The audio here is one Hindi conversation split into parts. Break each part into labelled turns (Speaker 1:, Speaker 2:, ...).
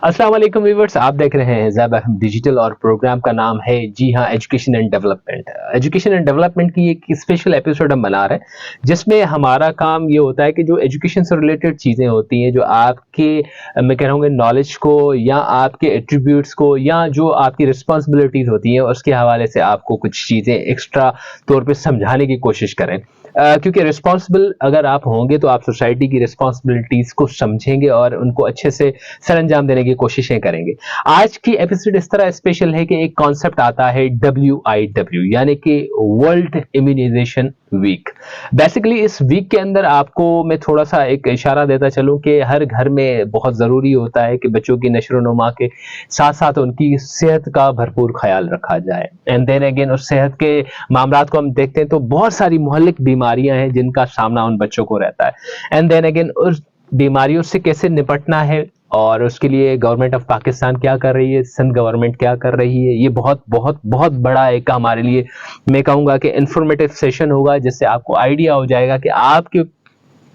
Speaker 1: अस्सलाम वालेकुम व्यूअर्स, आप देख रहे हैं ज़ैब अहम डिजिटल और प्रोग्राम का नाम है जी हाँ education and development. Education and development की एक स्पेशल एपिसोड हम बना रहे हैं जिसमें हमारा काम ये होता है कि जो एजुकेशन से रिलेटेड चीज़ें होती हैं जो आपके मैं कह रहा हूँ नॉलेज को या आपके एट्रीब्यूट्स को या जो आपकी रिस्पॉन्सिबिलिटीज़ होती हैं उसके हवाले से आपको कुछ चीज़ें एक्स्ट्रा तौर पे समझाने की कोशिश करें। क्योंकि रिस्पॉन्सिबल अगर आप होंगे तो आप सोसाइटी की रिस्पॉन्सिबिलिटीज़ को समझेंगे और उनको अच्छे से सरअंजाम देने की कोशिशें करेंगे। आज की एपिसोड इस तरह स्पेशल है कि एक कॉन्सेप्ट आता है WIW यानी कि वर्ल्ड इम्यूनाइजेशन वीक। बेसिकली इस वीक के अंदर आपको मैं थोड़ा-सा एक इशारा देता चलूँ कि हर घर में बहुत ज़रूरी होता है कि बच्चों की नशो-नुमा के साथ-साथ उनकी सेहत का भरपूर ख़्याल रखा जाए। एंड देन अगेन उस सेहत के मामलात को हम देखते हैं तो बहुत सारी मोहल्लिक बीमारियाँ हैं जिनका सामना उन बच्चों को रहता है। एंड देन अगेन उस बीमारियों से कैसे निपटना है और उसके लिए गवर्नमेंट ऑफ पाकिस्तान क्या कर रही है, सिंध गवर्नमेंट क्या कर रही है, ये बहुत बहुत बहुत बड़ा एक हमारे लिए मैं कहूँगा कि इंफॉर्मेटिव सेशन होगा जिससे आपको आइडिया हो जाएगा कि आपके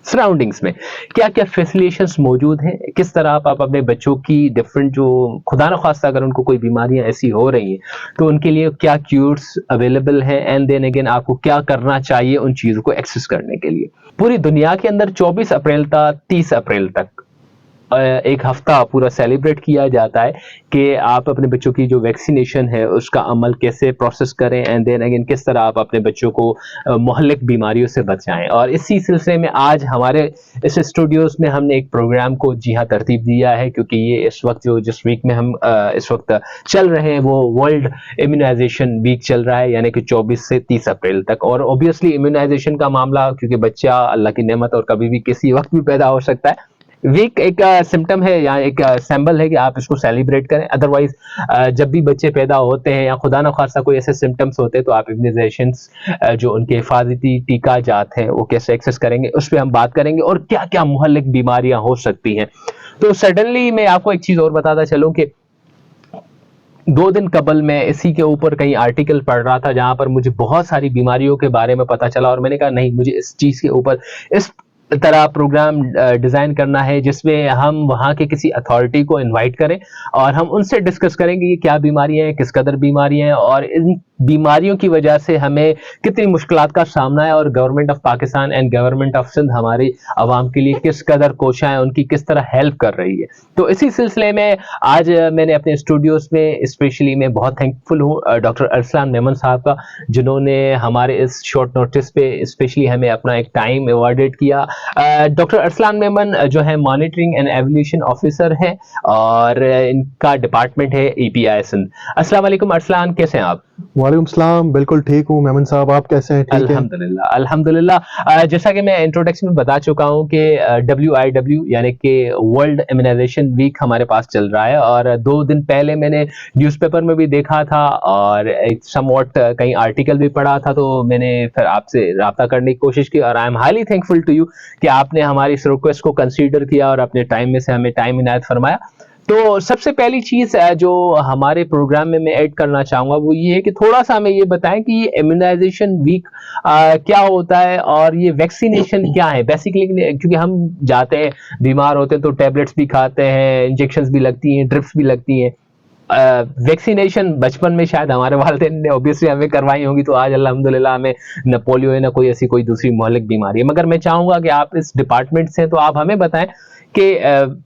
Speaker 1: सराउंडिंग्स में क्या-क्या फैसिलिटेशंस मौजूद हैं, किस तरह आप अपने बच्चों की डिफरेंट जो खुदा न खास्ता अगर उनको कोई बीमारियाँ ऐसी हो रही हैं, तो उनके लिए क्या क्यूर्स अवेलेबल हैं एंड देन अगेन आपको क्या करना चाहिए उन चीज़ों को एक्सेस करने के लिए। पूरी दुनिया के अंदर 24 अप्रैल था 30 अप्रैल तक एक हफ्ता पूरा सेलिब्रेट किया जाता है कि आप अपने बच्चों की जो वैक्सीनेशन है उसका अमल कैसे प्रोसेस करें एंड देन अगेन किस तरह आप अपने बच्चों को मोहल्लिक बीमारियों से बचाएं। और इसी सिलसिले में आज हमारे इस स्टूडियोज में हमने एक प्रोग्राम को जी हाँ तरतीब दिया है क्योंकि ये इस वक्त जो जिस वीक में हम इस वक्त चल रहे हैं वो वर्ल्ड इम्यूनाइजेशन वीक चल रहा है यानी कि 24 से 30 अप्रैल तक। और ऑब्वियसली इम्यूनाइजेशन का मामला क्योंकि बच्चा अल्लाह की नेमत और कभी भी किसी वक्त भी पैदा हो सकता है, वीक एक सिम्टम है या एक सिंबल है कि आप इसको सेलिब्रेट करें। अदरवाइज जब भी बच्चे पैदा होते हैं या खुदा न खास्ता कोई ऐसे सिम्टम्स होते हैं तो आप इम्यूनाइजेशंस जो उनके हिफाजती टीका जात हैं वो कैसे एक्सेस करेंगे उस पर हम बात करेंगे और क्या क्या मोहल्लिक बीमारियां हो सकती हैं। तो सडनली मैं आपको एक चीज़ और बताता चलूँ कि 2 दिन कबल मैं इसी के ऊपर कहीं आर्टिकल पढ़ रहा था जहां पर मुझे बहुत सारी बीमारियों के बारे में पता चला और मैंने कहा नहीं मुझे इस चीज़ के ऊपर इस तरह प्रोग्राम डिज़ाइन करना है जिसमें हम वहाँ के किसी अथॉरिटी को इनवाइट करें और हम उनसे डिस्कस करेंगे कि क्या बीमारियाँ हैं, किस कदर बीमारियाँ हैं और इन बीमारियों की वजह से हमें कितनी मुश्किलात का सामना है और government of Pakistan and government of Sindh हमारी आवाम के लिए किस कदर कोशिश है, उनकी किस तरह हेल्प कर रही है। तो इसी सिलसिले में आज मैंने अपने स्टूडियोज में स्पेशली मैं बहुत थैंकफुल हूँ डॉक्टर अरसलान मेमन साहब का जिन्होंने हमारे इस शॉर्ट नोटिस पे स्पेशली हमें अपना एक टाइम अवॉर्डेड किया। डॉक्टर अरसलान मेमन जो है मॉनिटरिंग एंड एवोल्यूशन ऑफिसर है और इनका डिपार्टमेंट है EPI सिंध। अस्सलाम वालेकुम अरसलान, कैसे हैं आप?
Speaker 2: वालेकुम सलाम, बिल्कुल ठीक हूँ मेमन साहब, आप कैसे हैं? ठीक है
Speaker 1: अल्हम्दुलिल्लाह अल्हम्दुलिल्लाह। जैसा कि मैं इंट्रोडक्शन में बता चुका हूँ कि WIW यानी कि वर्ल्ड इम्यूनाइजेशन वीक हमारे पास चल रहा है और 2 दिन पहले मैंने न्यूज़पेपर में भी देखा था और एक समवॉट कहीं आर्टिकल भी पढ़ा था तो मैंने फिर आपसे राब्ता करने की कोशिश की और I am highly thankful to you कि आपने हमारी इस रिक्वेस्ट को कंसीडर किया और अपने टाइम में से हमें टाइम इनायत फरमाया। तो सबसे पहली चीज़ जो हमारे प्रोग्राम में मैं ऐड करना चाहूँगा वो ये है कि थोड़ा-सा हमें ये बताएँ कि ये इम्यूनाइजेशन वीक क्या होता है और ये वैक्सीनेशन क्या है? बेसिकली क्योंकि हम जाते हैं, बीमार होते हैं तो टैबलेट्स भी खाते हैं, इंजेक्शंस भी लगती हैं, ड्रिप्स भी लगती हैं। वैक्सीनेशन बचपन में शायद हमारे वालिदैन ने ऑब्वियसली हमें करवाई होंगी तो आज अल्हम्दुलिल्लाह हमें न पोलियो है, ना कोई ऐसी कोई दूसरी मोहल्लिक बीमारी है। मगर मैं चाहूँगा कि आप इस डिपार्टमेंट से हैं तो आप हमें बताएँ कि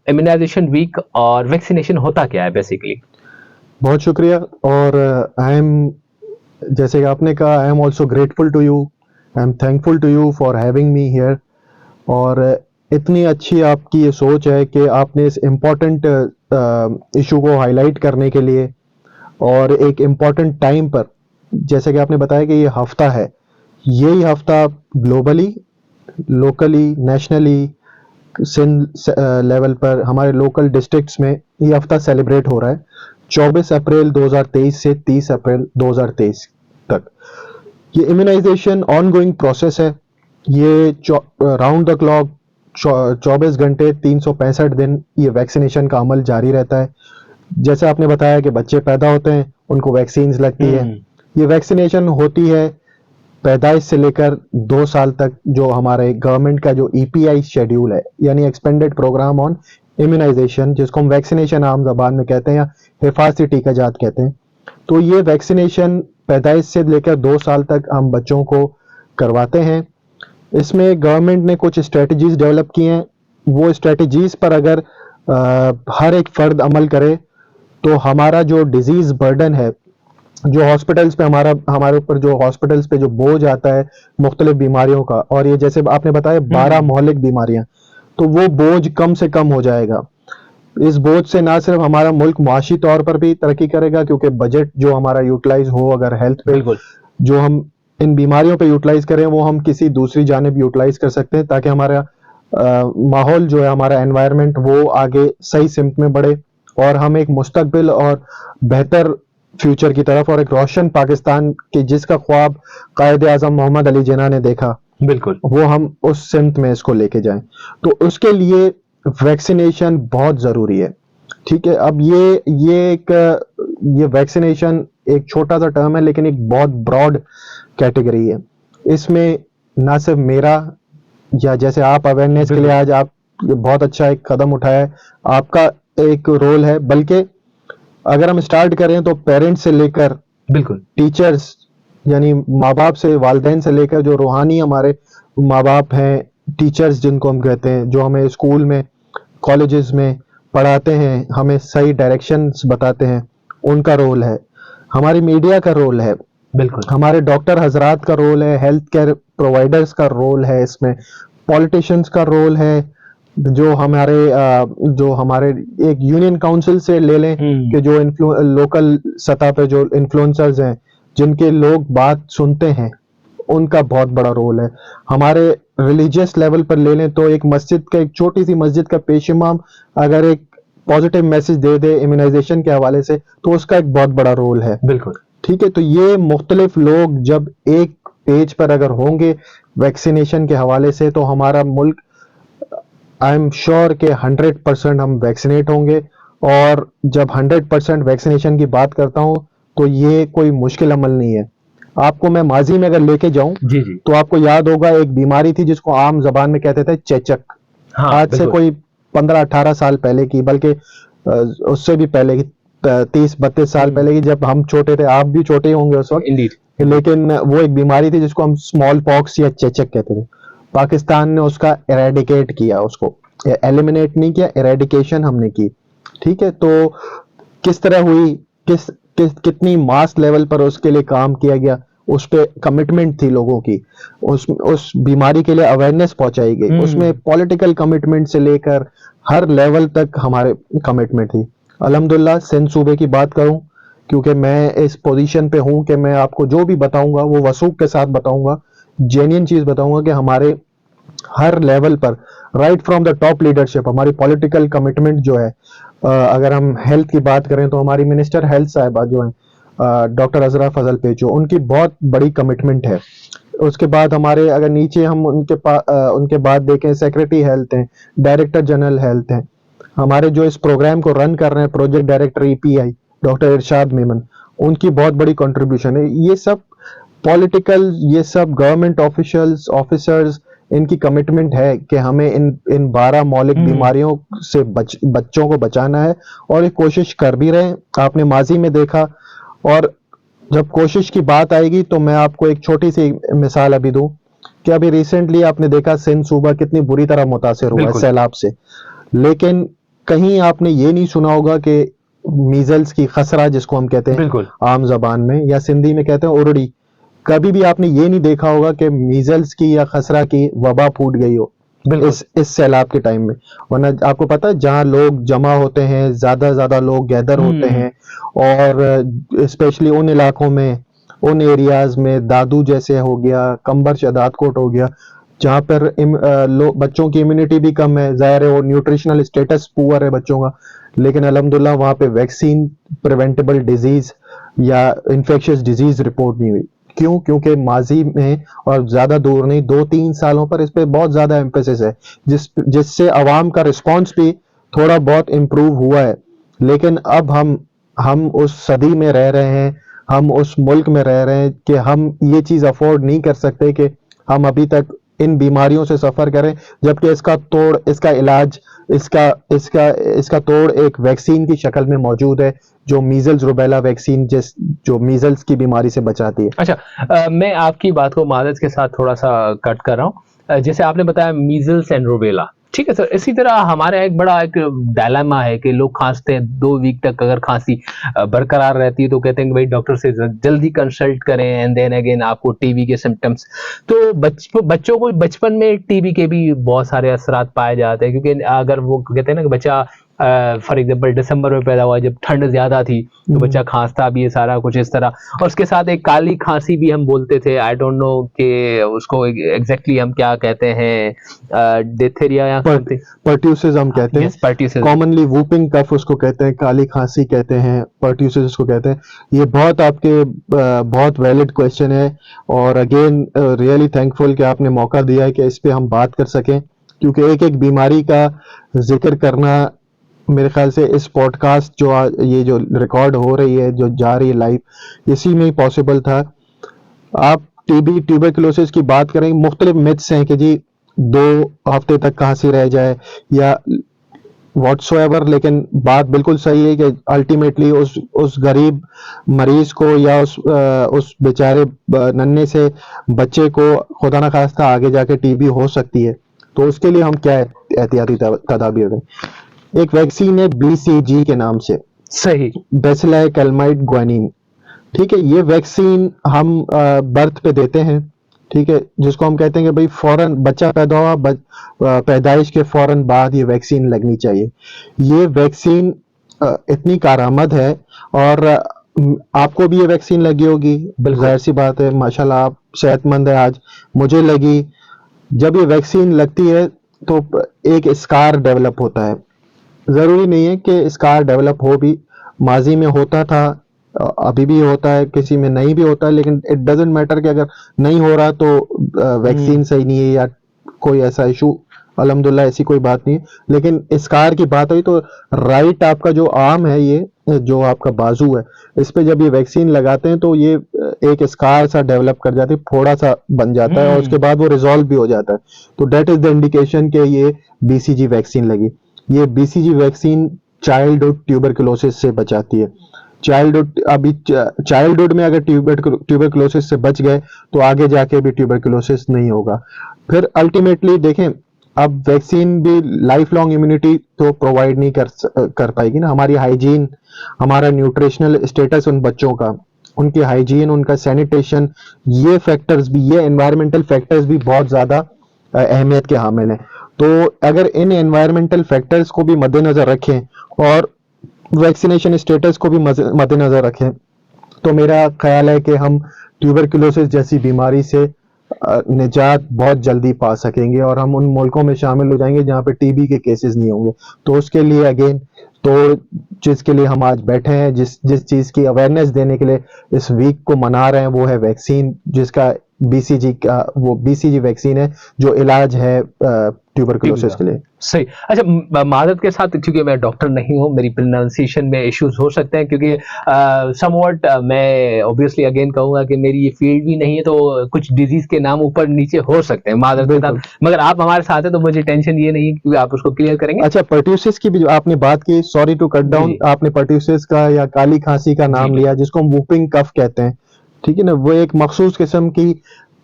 Speaker 1: इम्यूनाइजेशन वीक और वैक्सीनेशन होता क्या है बेसिकली?
Speaker 2: बहुत शुक्रिया। और आई एम, जैसे कि आपने कहा, I am also grateful to you, I am thankful to you for having me here. और इतनी अच्छी आपकी ये सोच है कि आपने इस इम्पोर्टेंट इशू को हाईलाइट करने के लिए और एक इम्पोर्टेंट टाइम पर, जैसे कि आपने बताया कि ये हफ्ता है, यही हफ्ता globally, locally, nationally, Sindh level पर हमारे लोकल डिस्ट्रिक्ट्स में ये हफ्ता सेलिब्रेट हो रहा है 24 अप्रैल 2023 से 30 अप्रैल 2023 तक। ये इम्यूनाइजेशन ऑनगोइंग प्रोसेस है। ये राउंड द क्लॉक 24 घंटे 365 दिन ये वैक्सीनेशन का अमल जारी रहता है। जैसे आपने बताया कि बच्चे पैदा होते हैं, उनको वैक्सीन्स लगती है। ये वैक्सीनेशन होती है पैदाइश से लेकर 2 साल तक, जो हमारे गवर्नमेंट का जो EPI शेड्यूल है, यानी एक्सपेंडेड प्रोग्राम ऑन इम्यूनाइजेशन, जिसको हम वैक्सीनेशन आम ज़बान में कहते हैं या हिफाज़ती टीका जात कहते हैं। तो ये वैक्सीनेशन पैदाइश से लेकर 2 साल तक हम बच्चों को करवाते हैं। इसमें गवर्नमेंट ने कुछ स्ट्रेटजीज डेवलप की हैं। वो स्ट्रेटजीज पर अगर हर एक फर्द अमल करे तो हमारा जो डिजीज बर्डन है, जो हॉस्पिटल्स पे हमारे ऊपर जो हॉस्पिटल्स पे जो बोझ आता है मुख्तलिफ बीमारियों का, और ये जैसे आपने बताया 12 मौलिक बीमारियां, तो वो बोझ कम से कम हो जाएगा। इस बोझ से ना सिर्फ हमारा मुल्क मुआशी तौर पर भी तरक्की करेगा, क्योंकि बजट जो हमारा यूटिलाइज हो अगर हेल्थ पे,
Speaker 1: बिल्कुल
Speaker 2: जो हम इन बीमारियों पे यूटिलाइज करें वो हम किसी दूसरी जानिब यूटिलाइज कर सकते हैं, ताकि हमारा माहौल जो है, हमारा एनवायरनमेंट, वो आगे सही सिमत में बढ़े और हम एक मुस्तकबिल और बेहतर फ्यूचर की तरफ और एक रोशन पाकिस्तान के जिसका ख्वाब कायद आजम मोहम्मद अली जिन्ना ने देखा,
Speaker 1: बिल्कुल
Speaker 2: वो हम उस सिमत में इसको लेके जाएं। तो उसके लिए वैक्सीनेशन बहुत जरूरी है। ठीक है, अब ये वैक्सीनेशन एक छोटा सा टर्म है, लेकिन एक बहुत ब्रॉड कैटेगरी है। इसमें ना सिर्फ मेरा, या जैसे आप अवेयरनेस के लिए आज आप बहुत अच्छा एक कदम उठाया है, आपका एक रोल है, बल्कि अगर हम स्टार्ट करें तो पेरेंट्स से लेकर
Speaker 1: बिल्कुल
Speaker 2: टीचर्स, यानी माँ बाप से, वालिदैन से लेकर जो रूहानी हमारे माँ बाप हैं, टीचर्स जिनको हम कहते हैं, जो हमें स्कूल में कॉलेजेस में पढ़ाते हैं, हमें सही डायरेक्शंस बताते हैं, उनका रोल है। हमारी मीडिया का रोल है,
Speaker 1: बिल्कुल
Speaker 2: हमारे डॉक्टर हजरात का रोल है, हेल्थ केयर प्रोवाइडर्स का रोल है, इसमें पॉलिटिशियंस का रोल है, जो हमारे एक यूनियन काउंसिल से ले लें कि जो लोकल सतह पे जो इन्फ्लुएंसर्स हैं, जिनके लोग बात सुनते हैं, उनका बहुत बड़ा रोल है। हमारे रिलीजियस लेवल पर ले लें तो एक मस्जिद का, एक छोटी सी मस्जिद का पेश इमाम अगर एक पॉजिटिव मैसेज दे दे इम्यूनाइजेशन के हवाले से, तो उसका एक बहुत बड़ा रोल है।
Speaker 1: बिल्कुल
Speaker 2: ठीक है, तो ये मुख्तलिफ लोग जब एक पेज पर अगर होंगे वैक्सीनेशन के हवाले से, तो हमारा मुल्क, आई एम श्योर के 100% हम वैक्सीनेट होंगे। और जब 100% वैक्सीनेशन की बात करता हूं तो ये कोई मुश्किल अमल नहीं है। आपको मैं माजी में अगर लेके जाऊं
Speaker 1: जी जी
Speaker 2: तो आपको याद होगा एक बीमारी थी जिसको आम जबान में कहते थे चेचक।
Speaker 1: हाँ,
Speaker 2: आज से कोई 15-18 साल पहले की, बल्कि उससे भी पहले की, 30-32 साल पहले की, जब हम छोटे थे, आप भी छोटे होंगे उस वक्त,
Speaker 1: इंडीड,
Speaker 2: लेकिन वो एक बीमारी थी जिसको हम स्मॉल पॉक्स या चेचक कहते थे। पाकिस्तान ने उसका इरेडिकेट किया, उसको एलिमिनेट नहीं किया, इरेडिकेशन हमने की। ठीक है, तो किस तरह हुई, कितनी मास लेवल पर उसके लिए काम किया गया, उस पे कमिटमेंट थी लोगों की, उस बीमारी के लिए अवेयरनेस पहुंचाई गई, उसमें पॉलिटिकल कमिटमेंट से लेकर हर लेवल तक हमारे कमिटमेंट थी। अल्हम्दुलिल्लाह सिंध सूबे की बात करूं, क्योंकि मैं इस पोजीशन पे हूं कि मैं आपको जो भी बताऊंगा वो वसूख के साथ बताऊंगा, जेन्युइन चीज बताऊंगा कि हमारे हर लेवल पर, right from the top leadership, हमारी पॉलिटिकल कमिटमेंट जो है, अगर हम हेल्थ की बात करें तो हमारी मिनिस्टर हेल्थ साहिबा जो हैं डॉक्टर अजरा फजल पेचो, उनकी बहुत बड़ी कमिटमेंट है। उसके बाद हमारे अगर नीचे हम उनके बाद देखें, सेक्रेटरी हेल्थ हैं, डायरेक्टर जनरल हेल्थ हैं, हमारे जो इस प्रोग्राम को रन कर रहे हैं प्रोजेक्ट डायरेक्टर ईपीआई डॉक्टर इरशाद मेमन, उनकी बहुत बड़ी कंट्रीब्यूशन है। ये सब पॉलिटिकल, ये सब गवर्नमेंट ऑफिसर्स, इनकी कमिटमेंट है कि हमें इन 12 मौलिक बीमारियों से बच्चों को बचाना है, और ये कोशिश कर भी रहे हैं। आपने माजी में देखा, और जब कोशिश की बात आएगी तो मैं आपको एक छोटी सी मिसाल अभी दूं कि अभी रिसेंटली आपने देखा सिंध सूबा कितनी बुरी तरह मुतासिर हुआ है सैलाब से, लेकिन कहीं आपने ये नहीं सुना होगा कि मीजल्स की खसरा, जिसको हम कहते हैं आम जबान में, या सिंधी में कहते हैं उरड़ी, कभी भी आपने ये नहीं देखा होगा कि मीजल्स की या खसरा की वबा फूट गई हो इस सैलाब के टाइम में। वरना आपको पता है, जहां लोग जमा होते हैं, ज्यादा लोग गैदर होते हैं, और स्पेशली उन इलाकों में, उन एरियाज में, दादू जैसे हो गया, कंबर शदादकोट हो गया, जहां पर बच्चों की इम्यूनिटी भी कम है, जाहिर है वो न्यूट्रिशनल स्टेटस पुअर है बच्चों का, लेकिन अल्हम्दुलिल्लाह वहां पे वैक्सीन प्रिवेंटेबल डिजीज या इन्फेक्शियस डिजीज रिपोर्ट नहीं हुई। क्यों? क्योंकि माजी में, और ज्यादा दूर नहीं, 2-3 सालों पर इस पे बहुत ज्यादा एम्फेसिस है, जिससे अवाम का रिस्पॉन्स भी थोड़ा बहुत इम्प्रूव हुआ है। लेकिन अब हम उस सदी में रह रहे हैं, हम उस मुल्क में रह रहे हैं कि हम ये चीज अफोर्ड नहीं कर सकते कि हम अभी तक इन बीमारियों से सफर करें, जबकि इसका इलाज, इसका तोड़ एक वैक्सीन की शक्ल में मौजूद है, जो मीजल्स रुबेला वैक्सीन जो मीजल्स की बीमारी से बचाती है।
Speaker 1: अच्छा, मैं आपकी बात को मादद के साथ थोड़ा सा कट कर रहा हूँ। जैसे आपने बताया मीजल्स एंड रुबेला, ठीक है सर, इसी तरह हमारे एक बड़ा एक डायलेमा है कि लोग खांसते हैं, 2 वीक तक अगर खांसी बरकरार रहती है तो कहते हैं कि भाई डॉक्टर से जल्दी कंसल्ट करें, एंड देन अगेन आपको टीबी के सिम्टम्स। तो बच्चों को बचपन में टीबी के भी बहुत सारे असरात पाए जाते हैं, क्योंकि अगर वो कहते हैं ना कि बच्चा फॉर एग्जाम्पल दिसंबर में पैदा हुआ, जब ठंड ज्यादा थी तो बच्चा खांसता भी है, सारा कुछ इस तरह। और उसके साथ एक काली खांसी भी हम बोलते थे, आई डोंट नो कि उसको एग्जैक्टली हम क्या कहते हैं, डिथेरिया या
Speaker 2: पर्ट्यूसिस हम कहते हैं,
Speaker 1: पर्ट्यूसिस,
Speaker 2: कॉमनली वूपिंग कफ उसको कहते हैं, काली खांसी कहते हैं, पर्ट्यूसिस उसको कहते हैं। ये बहुत वैलिड क्वेश्चन है, और अगेन रियली थैंकफुल कि आपने मौका दिया है कि इस पे हम बात कर सकें, क्योंकि एक एक बीमारी का जिक्र करना मेरे ख्याल से इस पॉडकास्ट ये जो रिकॉर्ड हो रही है, जो जा रही है लाइव, इसी में ही पॉसिबल था। आप टीबी ट्यूबरकुलोसिस की बात करें, मुख्तलिफ मिथ्स हैं कि जी 2 हफ्ते तक खांसी रह जाए या व्हाटसोएवर, लेकिन बात बिल्कुल सही है कि अल्टीमेटली उस गरीब मरीज को या उस बेचारे नन्हे से बच्चे को खुदा ना खास्ता आगे जाके टीबी हो सकती है। तो उसके लिए हम क्या एहतियाती तदाबीर दें? एक वैक्सीन है BCG के नाम से,
Speaker 1: सही,
Speaker 2: बेसिलाई कैलमाइड ग्वानिन, ठीक है। ये वैक्सीन हम बर्थ पे देते हैं, ठीक है, जिसको हम कहते हैं कि भाई फौरन बच्चा पैदा हुआ, पैदाइश के फौरन बाद ये वैक्सीन लगनी चाहिए। ये वैक्सीन इतनी कारआमद है, और आपको भी ये वैक्सीन लगी होगी, जाहिर सी बात है, माशाल्लाह आप सेहतमंद है आज, मुझे लगी। जब ये वैक्सीन लगती है तो एक स्कार डेवलप होता है। जरूरी नहीं है कि स्कार डेवलप हो, भी माजी में होता था, अभी भी होता है, किसी में नहीं भी होता है, लेकिन इट डजंट मैटर कि अगर नहीं हो रहा तो वैक्सीन सही नहीं है या कोई ऐसा इशू, अल्हम्दुलिल्लाह ऐसी कोई बात नहीं है। लेकिन स्कार की बात हुई तो राइट आपका जो आर्म है, ये जो आपका बाजू है, इस पे जब ये वैक्सीन लगाते हैं तो ये एक स्कार सा डेवलप कर जाती है, फोड़ा सा बन जाता है, और उसके बाद वो रिजॉल्व भी हो जाता है। तो डेट इज द इंडिकेशन के ये BCG वैक्सीन लगी। ये BCG वैक्सीन चाइल्डहुड ट्यूबरकुलोसिस से बचाती है। चाइल्डहुड में अगर ट्यूबरकुलोसिस से बच गए तो आगे जाके भी ट्यूबरकुलोसिस नहीं होगा। फिर अल्टीमेटली देखें, अब वैक्सीन भी लाइफ लॉन्ग इम्यूनिटी तो प्रोवाइड नहीं कर पाएगी ना। हमारी हाइजीन, हमारा न्यूट्रिशनल स्टेटस उन बच्चों का, उनकी हाइजीन, उनका सैनिटेशन, ये फैक्टर्स भी, ये एनवायरमेंटल फैक्टर्स भी बहुत ज्यादा अहमियत के हामिल हैं। तो अगर इन एनवायरमेंटल फैक्टर्स को भी मद्देनजर रखें और वैक्सीनेशन स्टेटस को भी मद्देनजर रखें, तो मेरा ख्याल है कि हम ट्यूबरकुलोसिस जैसी बीमारी से निजात बहुत जल्दी पा सकेंगे, और हम उन मुल्कों में शामिल हो जाएंगे जहां पे टीबी के केसेस नहीं होंगे। तो उसके लिए अगेन, तो जिसके लिए हम आज बैठे हैं, जिस चीज की अवेयरनेस देने के लिए इस वीक को मना रहे हैं, वो है वैक्सीन, जिसका BCG वैक्सीन है, जो इलाज है ट्यूबरकुलोसिस के लिए।
Speaker 1: सही। अच्छा, मादत के साथ, क्योंकि मैं डॉक्टर नहीं हूँ, मेरी प्रोनाउंसिएशन में इश्यूज हो सकते हैं, क्योंकि समवॉट मैं ऑब्वियसली अगेन कहूंगा कि मेरी ये फील्ड भी नहीं है, तो कुछ डिजीज के नाम ऊपर नीचे हो सकते हैं मादत के साथ, मगर आप हमारे साथ हैं तो मुझे टेंशन ये नहीं है, क्योंकि आप उसको क्लियर करेंगे।
Speaker 2: अच्छा, पर्ट्यूसिस की भी आपने बात की, सॉरी टू कट डाउन, आपने पर्ट्यूसिस का या काली खांसी का नाम लिया, जिसको हम वूपिंग कफ कहते हैं, ठीक है ना। वो एक मखसूस किस्म की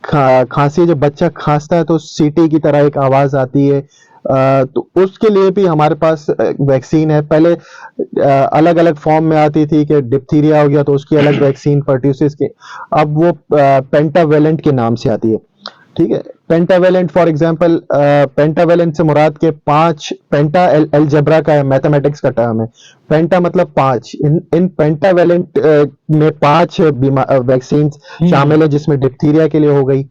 Speaker 2: खांसी, जब बच्चा खांसता है तो सीटी की तरह एक आवाज आती है, तो उसके लिए भी हमारे पास वैक्सीन है। पहले अलग अलग फॉर्म में आती थी कि डिप्थीरिया हो गया तो उसकी अलग वैक्सीन, पर्ट्यूसिस की, अब वो पेंटावेलेंट के नाम से आती है, ठीक है। पेंटावेलेंट फॉर एग्जांपल, पेंटावेलेंट से मुराद के 5, पेंटा अलजेब्रा का मैथमेटिक्स का टर्म है, पेंटा मतलब 5, इन पेंटावेलेंट में 5 वैक्सीन शामिल है, जिसमें डिप्थीरिया के लिए हो गई,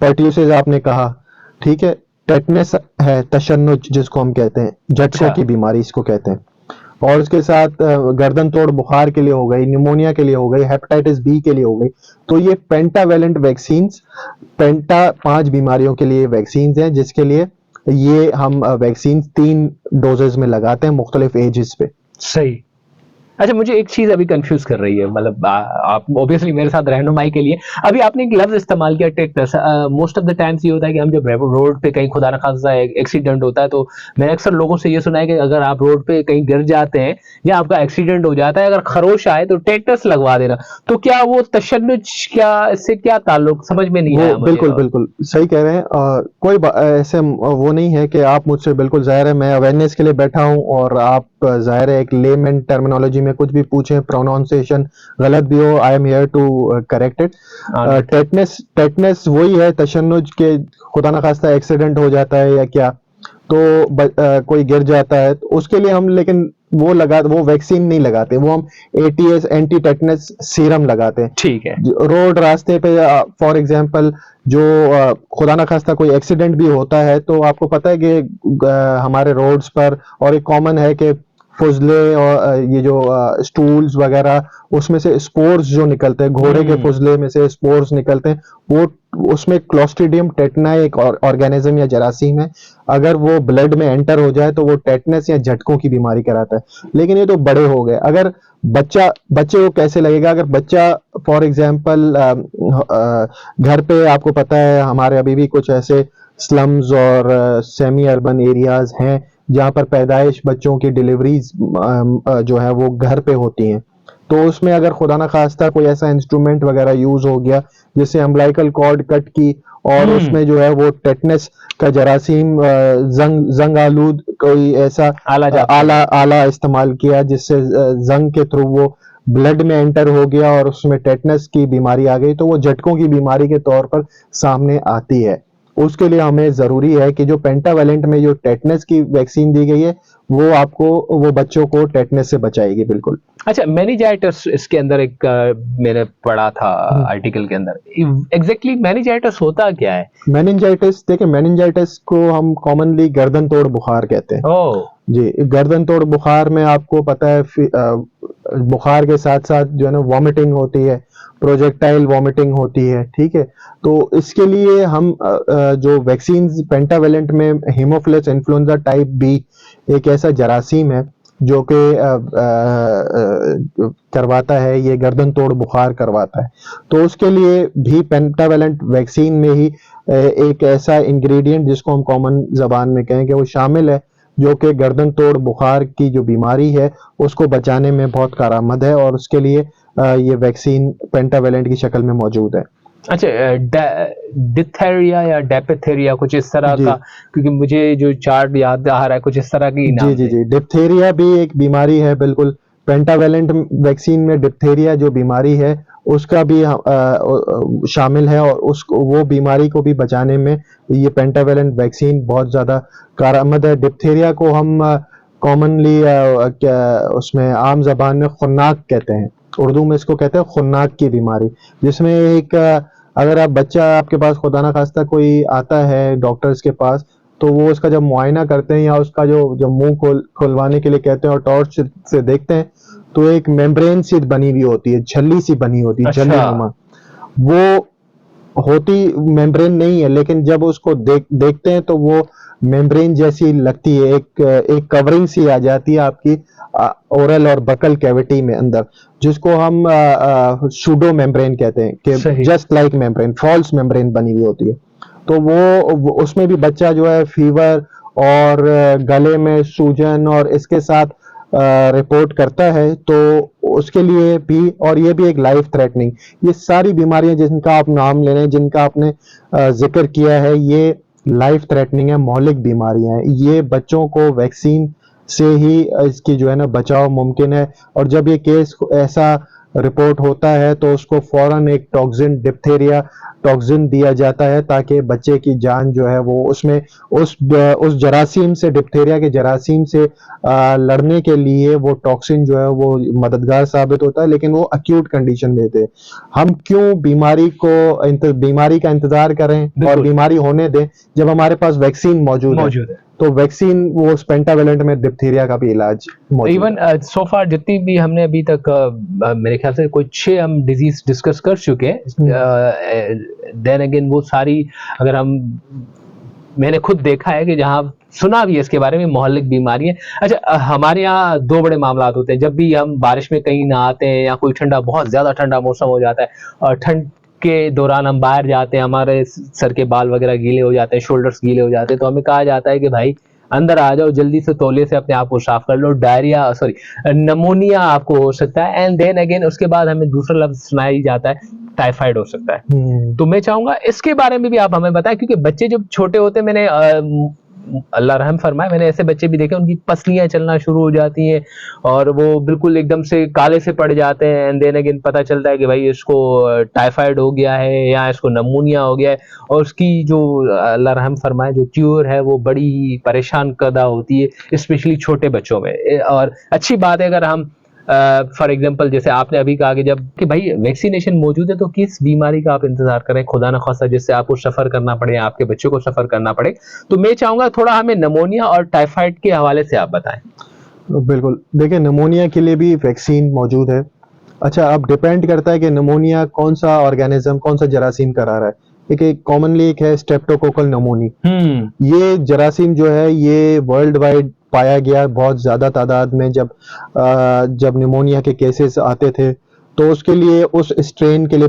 Speaker 2: पर्ट्यूसिस आपने कहा, ठीक है, टेटनस है, तशन्नुज जिसको हम कहते हैं, झटकों की बीमारी इसको कहते हैं, और उसके साथ गर्दन तोड़ बुखार के लिए हो गई, निमोनिया के लिए हो गई, हेपेटाइटिस बी के लिए हो गई। तो ये पेंटावेलेंट वैक्सीन्स, 5 बीमारियों के लिए वैक्सीन्स हैं, जिसके लिए ये हम वैक्सीन 3 डोजेज में लगाते हैं, मुख्तलिफ एजेस पे।
Speaker 1: सही। अच्छा, मुझे एक चीज अभी कंफ्यूज कर रही है, मतलब आप ऑब्वियसली मेरे साथ रहनुमाई के लिए, अभी आपने एक लफ्ज इस्तेमाल किया tetanus. Most of the times ये होता है कि हम जब रोड पे कहीं खुदा न खास्ता एक्सीडेंट होता है, तो मैंने अक्सर लोगों से ये सुना है कि अगर आप रोड पे कहीं गिर जाते हैं या आपका एक्सीडेंट हो जाता है, अगर खरोश आए तो टेटनस लगवा देना। तो क्या वो तशन्नुज, क्या इससे क्या ताल्लुक, समझ में नहीं
Speaker 2: वो
Speaker 1: आया मुझे।
Speaker 2: बिल्कुल बिल्कुल सही कह रहे हैं। ऐसे वो नहीं है कि आप मुझसे, बिल्कुल जाहिर है मैं अवेयरनेस के लिए बैठा हूं, और आप जाहिर है एक लेमैन टर्मिनोलॉजी में कुछ भी पूछें, प्रोनाउंसिएशन गलत भी हो, I am here to correct it.
Speaker 1: हाँ,
Speaker 2: टेटनेस, टेटनेस वही है तशन्नुज के, खुदा ना खास्ता एक्सीडेंट हो जाता है या क्या, तो कोई गिर जाता है तो उसके लिए हम, लेकिन वो वैक्सीन नहीं लगाते, वो हम एटीएस, एंटी टेटनस सीरम लगाते हैं।
Speaker 1: ठीक है।
Speaker 2: रोड रास्ते पे फॉर एग्जांपल जो खुदा ना खास्ता कोई एक्सीडेंट भी होता है, तो आपको पता है कि हमारे रोड्स पर, और एक कॉमन है कि फुजले और ये जो स्टूल्स वगैरह, उसमें से स्पोर्स जो निकलते हैं, घोड़े के फुजले में से स्पोर्स निकलते हैं, वो उसमें क्लोस्ट्रीडियम टेटनाई एक ऑर्गेनिज्म या जरासीम है। अगर वो ब्लड में एंटर हो जाए तो वो टेटनस या झटकों की बीमारी कराता है। लेकिन ये तो बड़े हो गए। अगर बच्चे को कैसे लगेगा? अगर बच्चा फॉर एग्जांपल घर पे, आपको पता है हमारे अभी भी कुछ ऐसे स्लम्स और सेमी अर्बन एरियाज हैं जहां पर पैदाइश बच्चों की डिलीवरीज जो है वो घर पे होती हैं, तो उसमें अगर खुदा ना खास्ता कोई ऐसा इंस्ट्रूमेंट वगैरह यूज हो गया जिससे अम्बिलिकल कॉर्ड कट की, और उसमें जो है वो टेटनस का जरासीम, जंग आलूद कोई ऐसा आला इस्तेमाल किया जिससे जंग के थ्रू वो ब्लड में एंटर हो गया और उसमें टेटनस की बीमारी आ गई, तो वो झटकों की बीमारी के तौर पर सामने आती है। उसके लिए हमें जरूरी है कि जो पेंटावेलेंट में जो टेटनस की वैक्सीन दी गई है, वो बच्चों को टेटनस से बचाएगी बिल्कुल।
Speaker 1: अच्छा, मेनिंजाइटिस इसके अंदर एक मैंने पढ़ा था आर्टिकल के अंदर, एग्जैक्टली मेनिंजाइटिस होता क्या है?
Speaker 2: मेनिंजाइटिस, देखिए मेनिंजाइटिस को हम कॉमनली गर्दन तोड़ बुखार कहते हैं।
Speaker 1: ओह
Speaker 2: जी, गर्दन तोड़ बुखार में आपको पता है बुखार के साथ साथ जो है ना वॉमिटिंग होती है, प्रोजेक्टाइल वॉमिटिंग होती है, ठीक है। तो इसके लिए हम जो वैक्सीन पेंटावेलेंट में हीमोफिलस इन्फ्लुएंजा टाइप बी एक ऐसा जरासीम है जो कि करवाता है, ये गर्दन तोड़ बुखार करवाता है। तो उसके लिए भी पेंटावेलेंट वैक्सीन में ही एक ऐसा इंग्रेडिएंट जिसको हम कॉमन जबान में कहें कि वो शामिल है, जो कि गर्दन तोड़ बुखार की जो बीमारी है उसको बचाने में बहुत कारआमद है, और उसके लिए ये वैक्सीन पेंटावेलेंट की शक्ल में मौजूद है।
Speaker 1: अच्छा, डिथेरिया या डेपेथेरिया कुछ इस तरह
Speaker 2: जी
Speaker 1: का, क्योंकि मुझे जो चार्ट याद आ रहा है कुछ इस तरह की नाम
Speaker 2: जी
Speaker 1: थे।
Speaker 2: डिप्थेरिया भी एक बीमारी है बिल्कुल। पेंटावेलेंट वैक्सीन में डिप्थेरिया जो बीमारी है उसका भी शामिल है, और वो बीमारी को भी बचाने में ये पेंटावेलेंट वैक्सीन बहुत ज्यादा कारआमद है। डिप्थेरिया को हम कॉमनली उसमें आम जबान में खुन्नाक कहते हैं, उर्दू में इसको कहते हैं खुन्नाक की बीमारी, जिसमें एक अगर आप बच्चा आपके पास खुदा ना खास्ता कोई आता है डॉक्टर्स के पास, तो वो उसका जब मुआयना करते हैं या उसका जो मुंह खुलवाने के लिए कहते हैं और टॉर्च से देखते हैं, तो एक मेम्ब्रेन सी बनी हुई होती है, झल्ली सी बनी होती है, झल्ली नुमा। वो होती मेम्ब्रेन नहीं है, लेकिन जब उसको देखते हैं तो वो मेम्ब्रेन जैसी लगती है, एक कवरिंग सी आ जाती है आपकी ओरल और बकल कैविटी में अंदर, जिसको हम सूडो मेम्ब्रेन कहते हैं कि just like membrane, false membrane बनी हुई होती है। तो वो उसमें भी बच्चा जो है फीवर और गले में सूजन और इसके साथ रिपोर्ट करता है, तो उसके लिए भी, और ये भी एक लाइफ थ्रेटनिंग, ये सारी बीमारियां जिनका आप नाम ले रहे हैं, जिनका आपने जिक्र किया है, ये लाइफ थ्रेटनिंग है, मौलिक बीमारियां हैं। ये बच्चों को वैक्सीन से ही इसकी जो है ना बचाव मुमकिन है। और जब ये केस ऐसा रिपोर्ट होता है तो उसको फौरन एक टॉक्सिन, डिप्थेरिया टॉक्सिन दिया जाता है, ताकि बच्चे की जान जो है वो उसमें उस जरासीम से, डिप्थेरिया के जरासीम से लड़ने के लिए वो टॉक्सिन जो है वो मददगार साबित होता है। लेकिन वो अक्यूट कंडीशन में थे। हम क्यों बीमारी का इंतजार करें और बीमारी होने दें जब हमारे पास वैक्सीन मौजूद है। तो वैक्सीन, वो पेंटावेलेंट में डिप्थीरिया का भी इलाज मौजूद
Speaker 1: इवन सो फार जितनी भी हमने अभी तक मेरे ख्याल से कोई 6 हम डिजीज डिस्कस कर चुके हैं। देन अगेन वो सारी अगर हम मैंने खुद देखा है कि जहाँ सुना भी है इसके बारे में, मोहल्लिक बीमारी है। अच्छा, हमारे यहाँ दो बड़े मामला होते हैं। जब भी हम बारिश में कहीं नहाते हैं या कोई ठंडा, बहुत ज्यादा ठंडा मौसम हो जाता है और ठंड के दौरान हम बाहर जाते हैं, हमारे सर के बाल वगैरह गीले हो जाते हैं, शोल्डर्स गीले हो जाते हैं, तो हमें कहा जाता है कि भाई अंदर आ जाओ, जल्दी से तौलिए से अपने आप को साफ कर लो, डायरिया सॉरी नमोनिया आपको हो सकता है। एंड देन अगेन उसके बाद हमें दूसरा लफ्ज सुनाई जाता है, टाइफाइड हो सकता है। तो मैं चाहूंगा इसके बारे में भी आप हमें बताएं, क्योंकि बच्चे जब छोटे होते हैं, मैंने अल्लाह रहम फरमाए, मैंने ऐसे बच्चे भी देखे, उनकी पसलियां चलना शुरू हो जाती हैं और वो बिल्कुल एकदम से काले से पड़ जाते हैं। एंड देन अगेन पता चलता है कि भाई इसको टाइफाइड हो गया है या इसको नमूनिया हो गया है, और उसकी जो अल्लाह रहम फरमाए जो क्यूर है वो बड़ी परेशान करदा होती है, स्पेशली छोटे बच्चों में। और अच्छी बात है अगर हम फॉर एग्जाम्पल जैसे आपने अभी कहा कि जब कि भाई वैक्सीनेशन मौजूद है, तो किस बीमारी का आप इंतजार करें, खुदा ना खास्ता जिससे आपको सफर करना पड़े या आपके बच्चे को सफर करना पड़े। तो मैं चाहूंगा थोड़ा हमें नमोनिया और टाइफाइड के हवाले से आप बताएं।
Speaker 2: बिल्कुल, देखिए नमोनिया के लिए भी वैक्सीन मौजूद है। अच्छा, अब डिपेंड करता है कि नमोनिया कौन सा ऑर्गेनिज्म, कौन सा जरासीम करा रहा है। एक कॉमनली एक है स्ट्रेप्टोकोकल नमोनी। ये जरासीम जो है ये वर्ल्ड वाइड पाया गया बहुत ज्यादा तादाद में। जब निमोनिया के केसेस आते थे तो उसके लिए उस स्ट्रेन के लिए,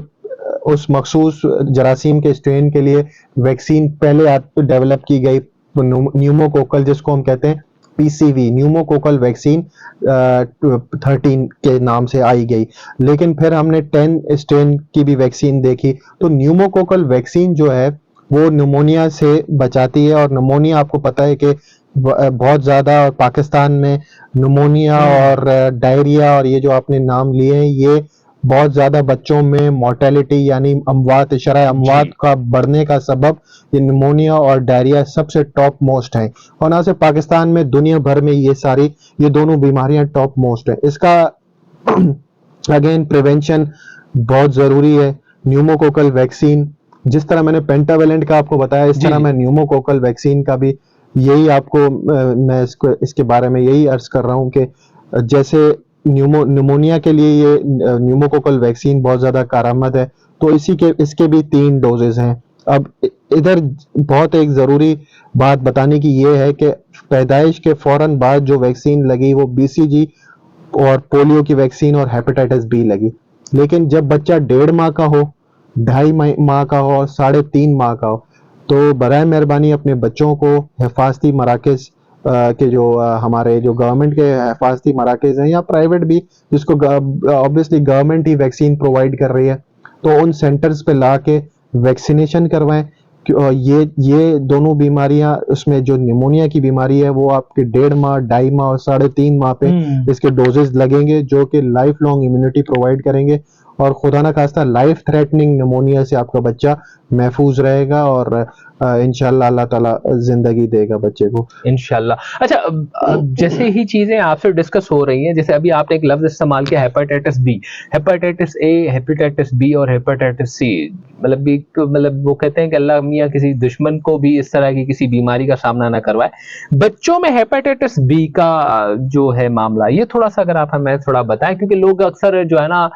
Speaker 2: उस मखसूस जरासीम के स्ट्रेन के लिए वैक्सीन पहले डेवलप की गई, न्यूमोकोकल जिसको हम कहते हैं पीसीवी, न्यूमोकोकल वैक्सीन 13 के नाम से आई गई। लेकिन फिर हमने 10 स्ट्रेन की भी वैक्सीन देखी। तो न्यूमोकोकल वैक्सीन जो है वो निमोनिया से बचाती है। और निमोनिया आपको पता है कि बहुत ज्यादा, और पाकिस्तान में निमोनिया और डायरिया और ये जो आपने नाम लिए हैं, ये बहुत ज्यादा बच्चों में मोर्टेलिटी यानी अमवात, शरह अमवात का बढ़ने का सबब ये निमोनिया और डायरिया सबसे टॉप मोस्ट है। और ना सिर्फ पाकिस्तान में, दुनिया भर में ये दोनों बीमारियां टॉप मोस्ट है। इसका अगेन प्रिवेंशन बहुत जरूरी है। न्यूमोकोकल वैक्सीन, जिस तरह मैंने पेंटावेलेंट का आपको बताया, इस तरह मैं न्यूमोकोकल वैक्सीन का भी यही आपको मैं इसके बारे में यही अर्ज कर रहा हूं कि जैसे निमोनिया के लिए ये न्यूमोकोकल वैक्सीन बहुत ज्यादा कारआमद है, तो इसके भी 3 डोजेज हैं। अब इधर बहुत एक जरूरी बात बताने की ये है कि पैदाइश के फौरन बाद जो वैक्सीन लगी वो बीसीजी और पोलियो की वैक्सीन और हेपेटाइटिस बी लगी। लेकिन जब बच्चा 1.5 माह का हो, 2.5 माह का हो और 3.5 माह का हो, तो बराए मेहरबानी अपने बच्चों को हिफाजती मराकज के जो हमारे जो गवर्नमेंट के हिफाजती मराकज हैं या प्राइवेट भी, जिसको ऑब्वियसली गवर्नमेंट ही वैक्सीन प्रोवाइड कर रही है, तो उन सेंटर्स पे ला के वैक्सीनेशन करवाएं। ये दोनों बीमारियां, उसमें जो निमोनिया की बीमारी है वो आपके 1.5 माह, 2.5 माह और 3.5 माह पे इसके डोजेस लगेंगे, जो कि लाइफ लॉन्ग इम्यूनिटी प्रोवाइड करेंगे और खुदा ना खास्ता लाइफ थ्रेटनिंग निमोनिया से आपका बच्चा महफूज रहेगा और इंशाल्लाह अल्लाह ताला जिंदगी देगा बच्चे को
Speaker 1: इंशाल्लाह। अच्छा, जैसे ही चीजें आपसे डिस्कस हो रही हैं, जैसे अभी आपने एक लफ्ज इस्तेमाल किया hepatitis B, hepatitis A, hepatitis B और हेपेटाइटिस सी, मतलब वो कहते हैं कि अल्लाह मियाँ किसी दुश्मन को भी इस तरह की किसी बीमारी का सामना ना करवाए। बच्चों में हेपेटाइटिस बी का जो है मामला, ये थोड़ा सा अगर आप हमें थोड़ा बताएं, क्योंकि लोग अक्सर जो है ना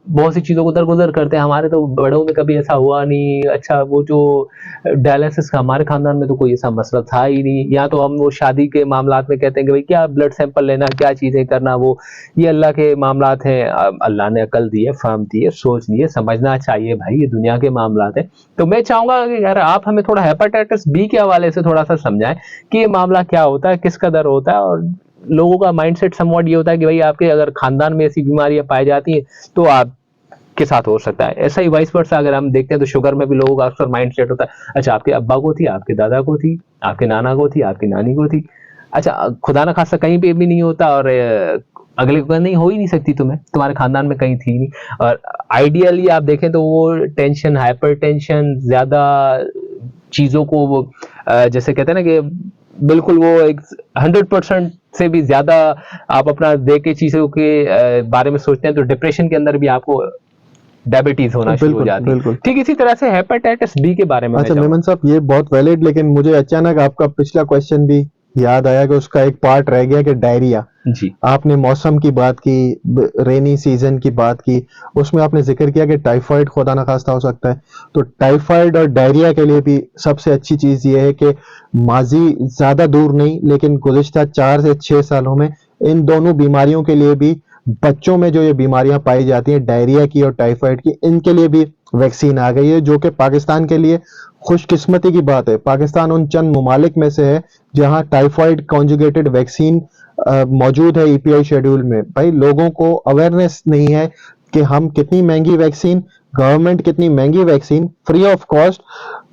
Speaker 1: बहुत सी चीजों को दरगुजर करते हैं। हमारे तो बड़ों में कभी ऐसा हुआ नहीं। अच्छा, वो जो डायलिसिस का, हमारे खानदान में तो कोई ऐसा मसला था ही नहीं। या तो हम वो शादी के मामलात में कहते हैं कि भाई क्या ब्लड सैंपल लेना, क्या चीजें करना, वो ये अल्लाह के मामलात हैं। अल्लाह ने अकल दी है, फहम दी है, सोच दी है, समझना चाहिए भाई, ये दुनिया के मामलात हैं। तो मैं चाहूंगा कि अगर आप हमें थोड़ा हेपेटाइटिस बी के हवाले से थोड़ा सा समझाएं कि ये मामला क्या होता है, किस कदर होता है, और लोगों का माइंडसेट समवॉट ये होता है कि भाई आपके अगर खानदान में ऐसी बीमारियां पाई जाती हैं तो आप के साथ हो सकता है। ऐसा ही वाइस वर्सा अगर हम देखते हैं तो शुगर में भी लोगों का अक्सर माइंड सेट होता है, अच्छा आपके अब्बा को थी, आपके दादा को थी, आपके नाना को थी, आपकी नानी को थी। अच्छा, खुदा ना खास्ता कहीं पे भी नहीं होता और अगले को नहीं, हो ही नहीं सकती, तुम्हारे खानदान में कहीं थी नहीं। और आइडियली आप देखें तो वो टेंशन, हाइपर टेंशन, ज्यादा चीजों को जैसे कहते हैं ना कि बिल्कुल वो एक 100% से भी ज्यादा आप अपना दे के चीजों के बारे में सोचते हैं, तो डिप्रेशन के अंदर भी आपको डायबिटीज होना शुरू हो जाती है। ठीक इसी तरह से हेपेटाइटिस बी के बारे में।
Speaker 2: अच्छा मेमन साहब, ये बहुत वैलिड, लेकिन मुझे अचानक आपका पिछला क्वेश्चन भी याद आया कि उसका एक पार्ट रह गया कि डायरिया।
Speaker 1: जी
Speaker 2: आपने मौसम की बात की, रेनी सीजन की बात की, उसमें आपने जिक्र किया कि टाइफाइड खुदा ना खास्ता हो सकता है। तो टाइफाइड और डायरिया के लिए भी सबसे अच्छी चीज ये है कि माजी ज्यादा दूर नहीं लेकिन गुज़िश्ता 4 से 6 सालों में इन दोनों बीमारियों के लिए भी, बच्चों में जो ये बीमारियां पाई जाती हैं डायरिया की और टाइफाइड की, इनके लिए भी वैक्सीन आ गई है, जो कि पाकिस्तान के लिए खुशकिस्मती की बात है। पाकिस्तान उन चंद ममालिक में से है जहां टाइफाइड कॉन्जुगेटेड वैक्सीन मौजूद है ईपीआई शेड्यूल में। भाई लोगों को अवेयरनेस नहीं है कि हम कितनी महंगी वैक्सीन, गवर्नमेंट कितनी महंगी वैक्सीन फ्री ऑफ कॉस्ट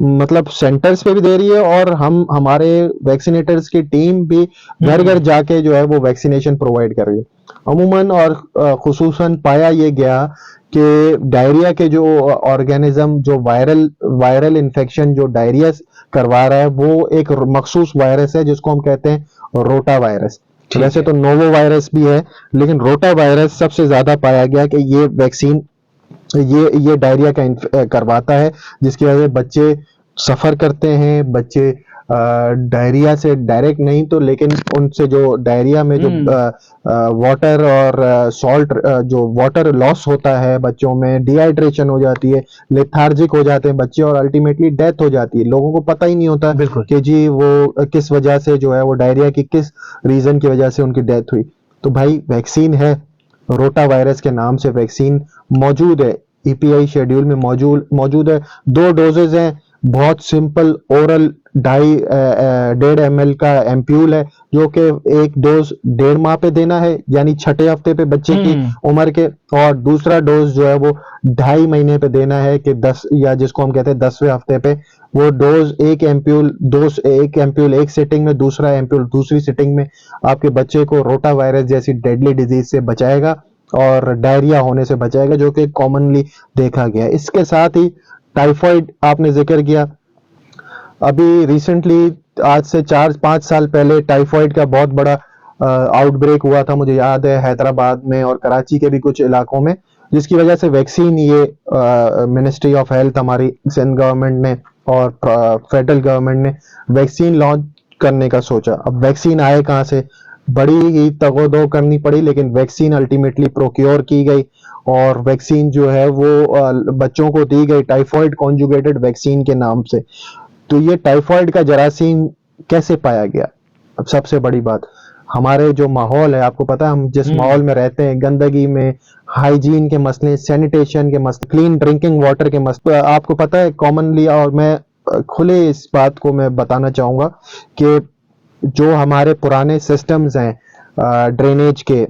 Speaker 2: मतलब सेंटर्स पे भी दे रही है, और हम हमारे वैक्सीनेटर्स की टीम भी घर घर जाके जो है वो वैक्सीनेशन प्रोवाइड कर रही है। अमूमन और खुसूसन पाया ये गया कि डायरिया के जो ऑर्गेनिज्म, जो वायरल इन्फेक्शन जो डायरिया करवा रहा है, वो एक मखसूस वायरस है जिसको हम कहते हैं रोटा वायरस।
Speaker 1: ठीक
Speaker 2: वैसे
Speaker 1: है।
Speaker 2: तो नोवो वायरस भी है, लेकिन रोटा वायरस सबसे ज्यादा पाया गया कि ये वैक्सीन ये डायरिया का करवाता है, जिसकी वजह से बच्चे सफर करते हैं। बच्चे डायरिया से डायरेक्ट नहीं तो लेकिन उनसे जो डायरिया में जो वाटर और सॉल्ट, जो वाटर लॉस होता है बच्चों में, डिहाइड्रेशन हो जाती है, लेथार्जिक हो जाते हैं बच्चे और अल्टीमेटली डेथ हो जाती है। लोगों को पता ही नहीं होता
Speaker 1: बिल्कुल।
Speaker 2: कि जी वो किस वजह से जो है वो डायरिया की किस रीजन की वजह से उनकी डेथ हुई। तो भाई वैक्सीन है, रोटा वायरस के नाम से वैक्सीन मौजूद है, ईपीआई शेड्यूल में मौजूद है। 2 डोजेज हैं, बहुत सिंपल ओरल 1.5 ml का एम्प्यूल है, जो कि एक डोज 1.5 माह पे देना है, यानी छठे हफ्ते पे बच्चे की उम्र के, और दूसरा डोज जो है वो 2.5 महीने पे देना है कि 10, या जिसको हम कहते हैं 10वें हफ्ते पे। वो डोज एक एम्प्यूल एक सिटिंग में, दूसरा एम्प्यूल दूसरी सिटिंग में आपके बच्चे को रोटा वायरस जैसी डेडली डिजीज से बचाएगा और डायरिया होने से बचाएगा, जो कि कॉमनली देखा गया है। इसके साथ ही टाइफाइड आपने जिक्र किया, अभी रिसेंटली आज से 4-5 साल पहले टाइफाइड का बहुत बड़ा आउटब्रेक हुआ था, मुझे याद है हैदराबाद में और कराची के भी कुछ इलाकों में, जिसकी वजह से वैक्सीन ये मिनिस्ट्री ऑफ हेल्थ हमारी सिंध गवर्नमेंट ने और फेडरल गवर्नमेंट ने वैक्सीन लॉन्च करने का सोचा। अब वैक्सीन आए कहाँ से, बड़ी ही तगोदो करनी पड़ी, लेकिन वैक्सीन अल्टीमेटली प्रोक्योर की गई और वैक्सीन जो है वो बच्चों को दी गई टाइफाइड कॉन्जुगेटेड वैक्सीन के नाम से। तो ये टाइफाइड का जरासीम कैसे पाया गया? अब सबसे बड़ी बात, हमारे जो माहौल है, आपको पता है हम जिस माहौल में रहते हैं, गंदगी में, हाइजीन के मसले, सैनिटेशन के मसले, क्लीन ड्रिंकिंग वाटर के मसले, आपको पता है कॉमनली, और मैं खुले इस बात को मैं बताना चाहूंगा कि जो हमारे पुराने सिस्टम्स हैं ड्रेनेज के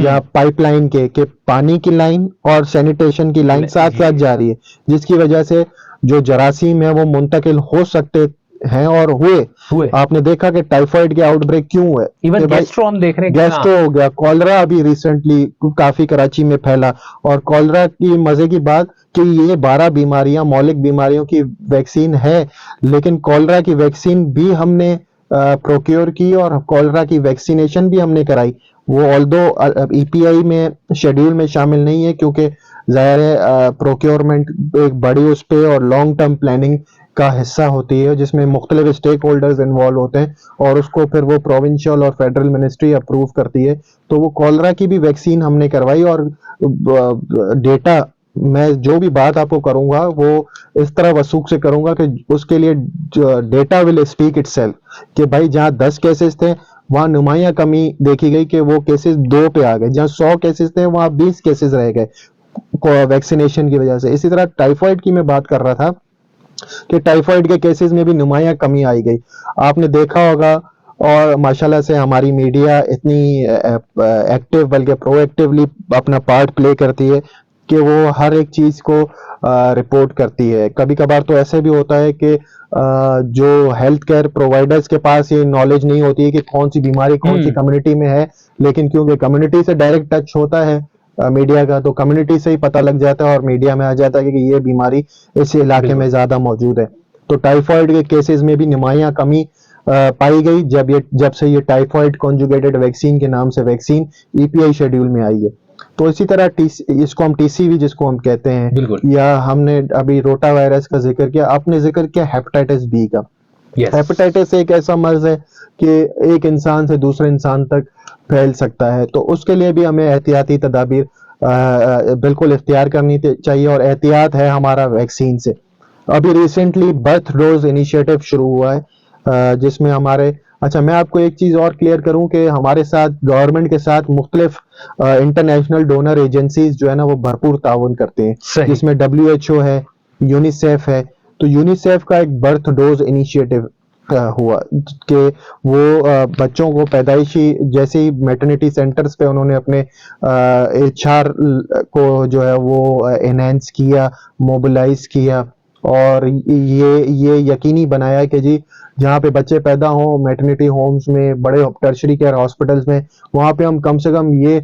Speaker 2: या पाइपलाइन के पानी की लाइन और सैनिटेशन की लाइन साथ साथ जा रही है, जिसकी वजह से जो जरासीम है वो मुंतकिल हो सकते हैं और हुए। आपने देखा कि टाइफाइड के आउटब्रेक क्यों हुए,
Speaker 1: इवन गैस्ट्रो हम देख रहे हैं,
Speaker 2: गैस्ट्रो हो गया, कॉलरा अभी रिसेंटली काफी कराची में फैला। और कॉलरा की मजे की बात कि ये 12 बीमारियां, मौलिक बीमारियों की वैक्सीन है, लेकिन कॉलरा की वैक्सीन भी हमने प्रोक्योर की और कॉलरा की वैक्सीनेशन भी हमने कराई। वो ऑल्दो ईपीआई में शेड्यूल में शामिल नहीं है, क्योंकि जाहिर है प्रोक्योरमेंट एक बड़ी उस पे और लॉन्ग टर्म प्लानिंग का हिस्सा होती है, जिसमें मुख्तलिफ स्टेक होल्डर्स इन्वॉल्व होते हैं और उसको फिर वो प्रोविंशियल और फेडरल मिनिस्ट्री अप्रूव करती है। तो वो कॉलरा की भी वैक्सीन हमने करवाई। और डेटा, मैं जो भी बात आपको करूंगा वो इस तरह वसूख से करूंगा कि उसके लिए डेटा विल स्पीक इटसेल्फ, कि भाई जहां 10 केसेस थे वहां नुमाया कमी देखी गई कि वो केसेस 2 पे आ गए, जहां 100 केसेस थे वहां 20 केसेस रह गए वैक्सीनेशन की वजह से। इसी तरह टाइफाइड की मैं बात कर रहा था कि टाइफाइड के केसेस में भी नुमाया कमी आई गई, आपने देखा होगा। और माशाल्लाह से हमारी मीडिया इतनी एक्टिव, बल्कि प्रोएक्टिवली अपना पार्ट प्ले करती है कि वो हर एक चीज को रिपोर्ट करती है। कभी कभार तो ऐसे भी होता है कि जो हेल्थ केयर प्रोवाइडर्स के पास ये नॉलेज नहीं होती है कि कौन सी बीमारी कौन सी कम्युनिटी में है, लेकिन क्योंकि कम्युनिटी से डायरेक्ट टच होता है मीडिया का, तो कम्युनिटी से ही पता लग जाता है और मीडिया में आ जाता है कि ये बीमारी इस इलाके में ज्यादा मौजूद है। तो टाइफाइड के केसेस में भी नुमाया कमी पाई गई जब से ये टाइफाइड कॉन्जुगेटेड वैक्सीन के नाम से वैक्सीन ईपीआई शेड्यूल में आई है। तो इसी तरह इसको हम टीसीवी जिसको हम कहते हैं, या हमने अभी रोटा वायरस का जिक्र किया, आपने जिक्र किया हेपेटाइटिस बी का। हेपेटाइटिस एक ऐसा मर्ज है कि एक इंसान से दूसरे इंसान तक फैल सकता है। तो उसके लिए भी हमें एहतियाती तदाबीर बिल्कुल इख्तियार करनी चाहिए, और एहतियात है हमारा वैक्सीन से। अभी रिसेंटली बर्थ डोज इनिशिएटिव शुरू हुआ है, जिसमें हमारे, अच्छा मैं आपको एक चीज और क्लियर करूं कि हमारे साथ गवर्नमेंट के साथ मुख्तलिफ इंटरनेशनल डोनर एजेंसीज जो है ना वो भरपूर ताउन करते हैं,
Speaker 1: सही।
Speaker 2: जिसमें WHO है, यूनिसेफ है। तो यूनिसेफ का एक बर्थ डोज इनिशिएटिव हुआ कि वो बच्चों को पैदाइशी जैसे ही मैटरनिटी सेंटर्स पे उन्होंने अपने HR को जो है वो एनहेंस किया, मोबिलाइज किया, और ये यकीनी बनाया कि जी जहाँ पे बच्चे पैदा हों मैटरनिटी होम्स में, बड़े टर्शरी केयर हॉस्पिटल्स में, वहाँ पे हम कम से कम ये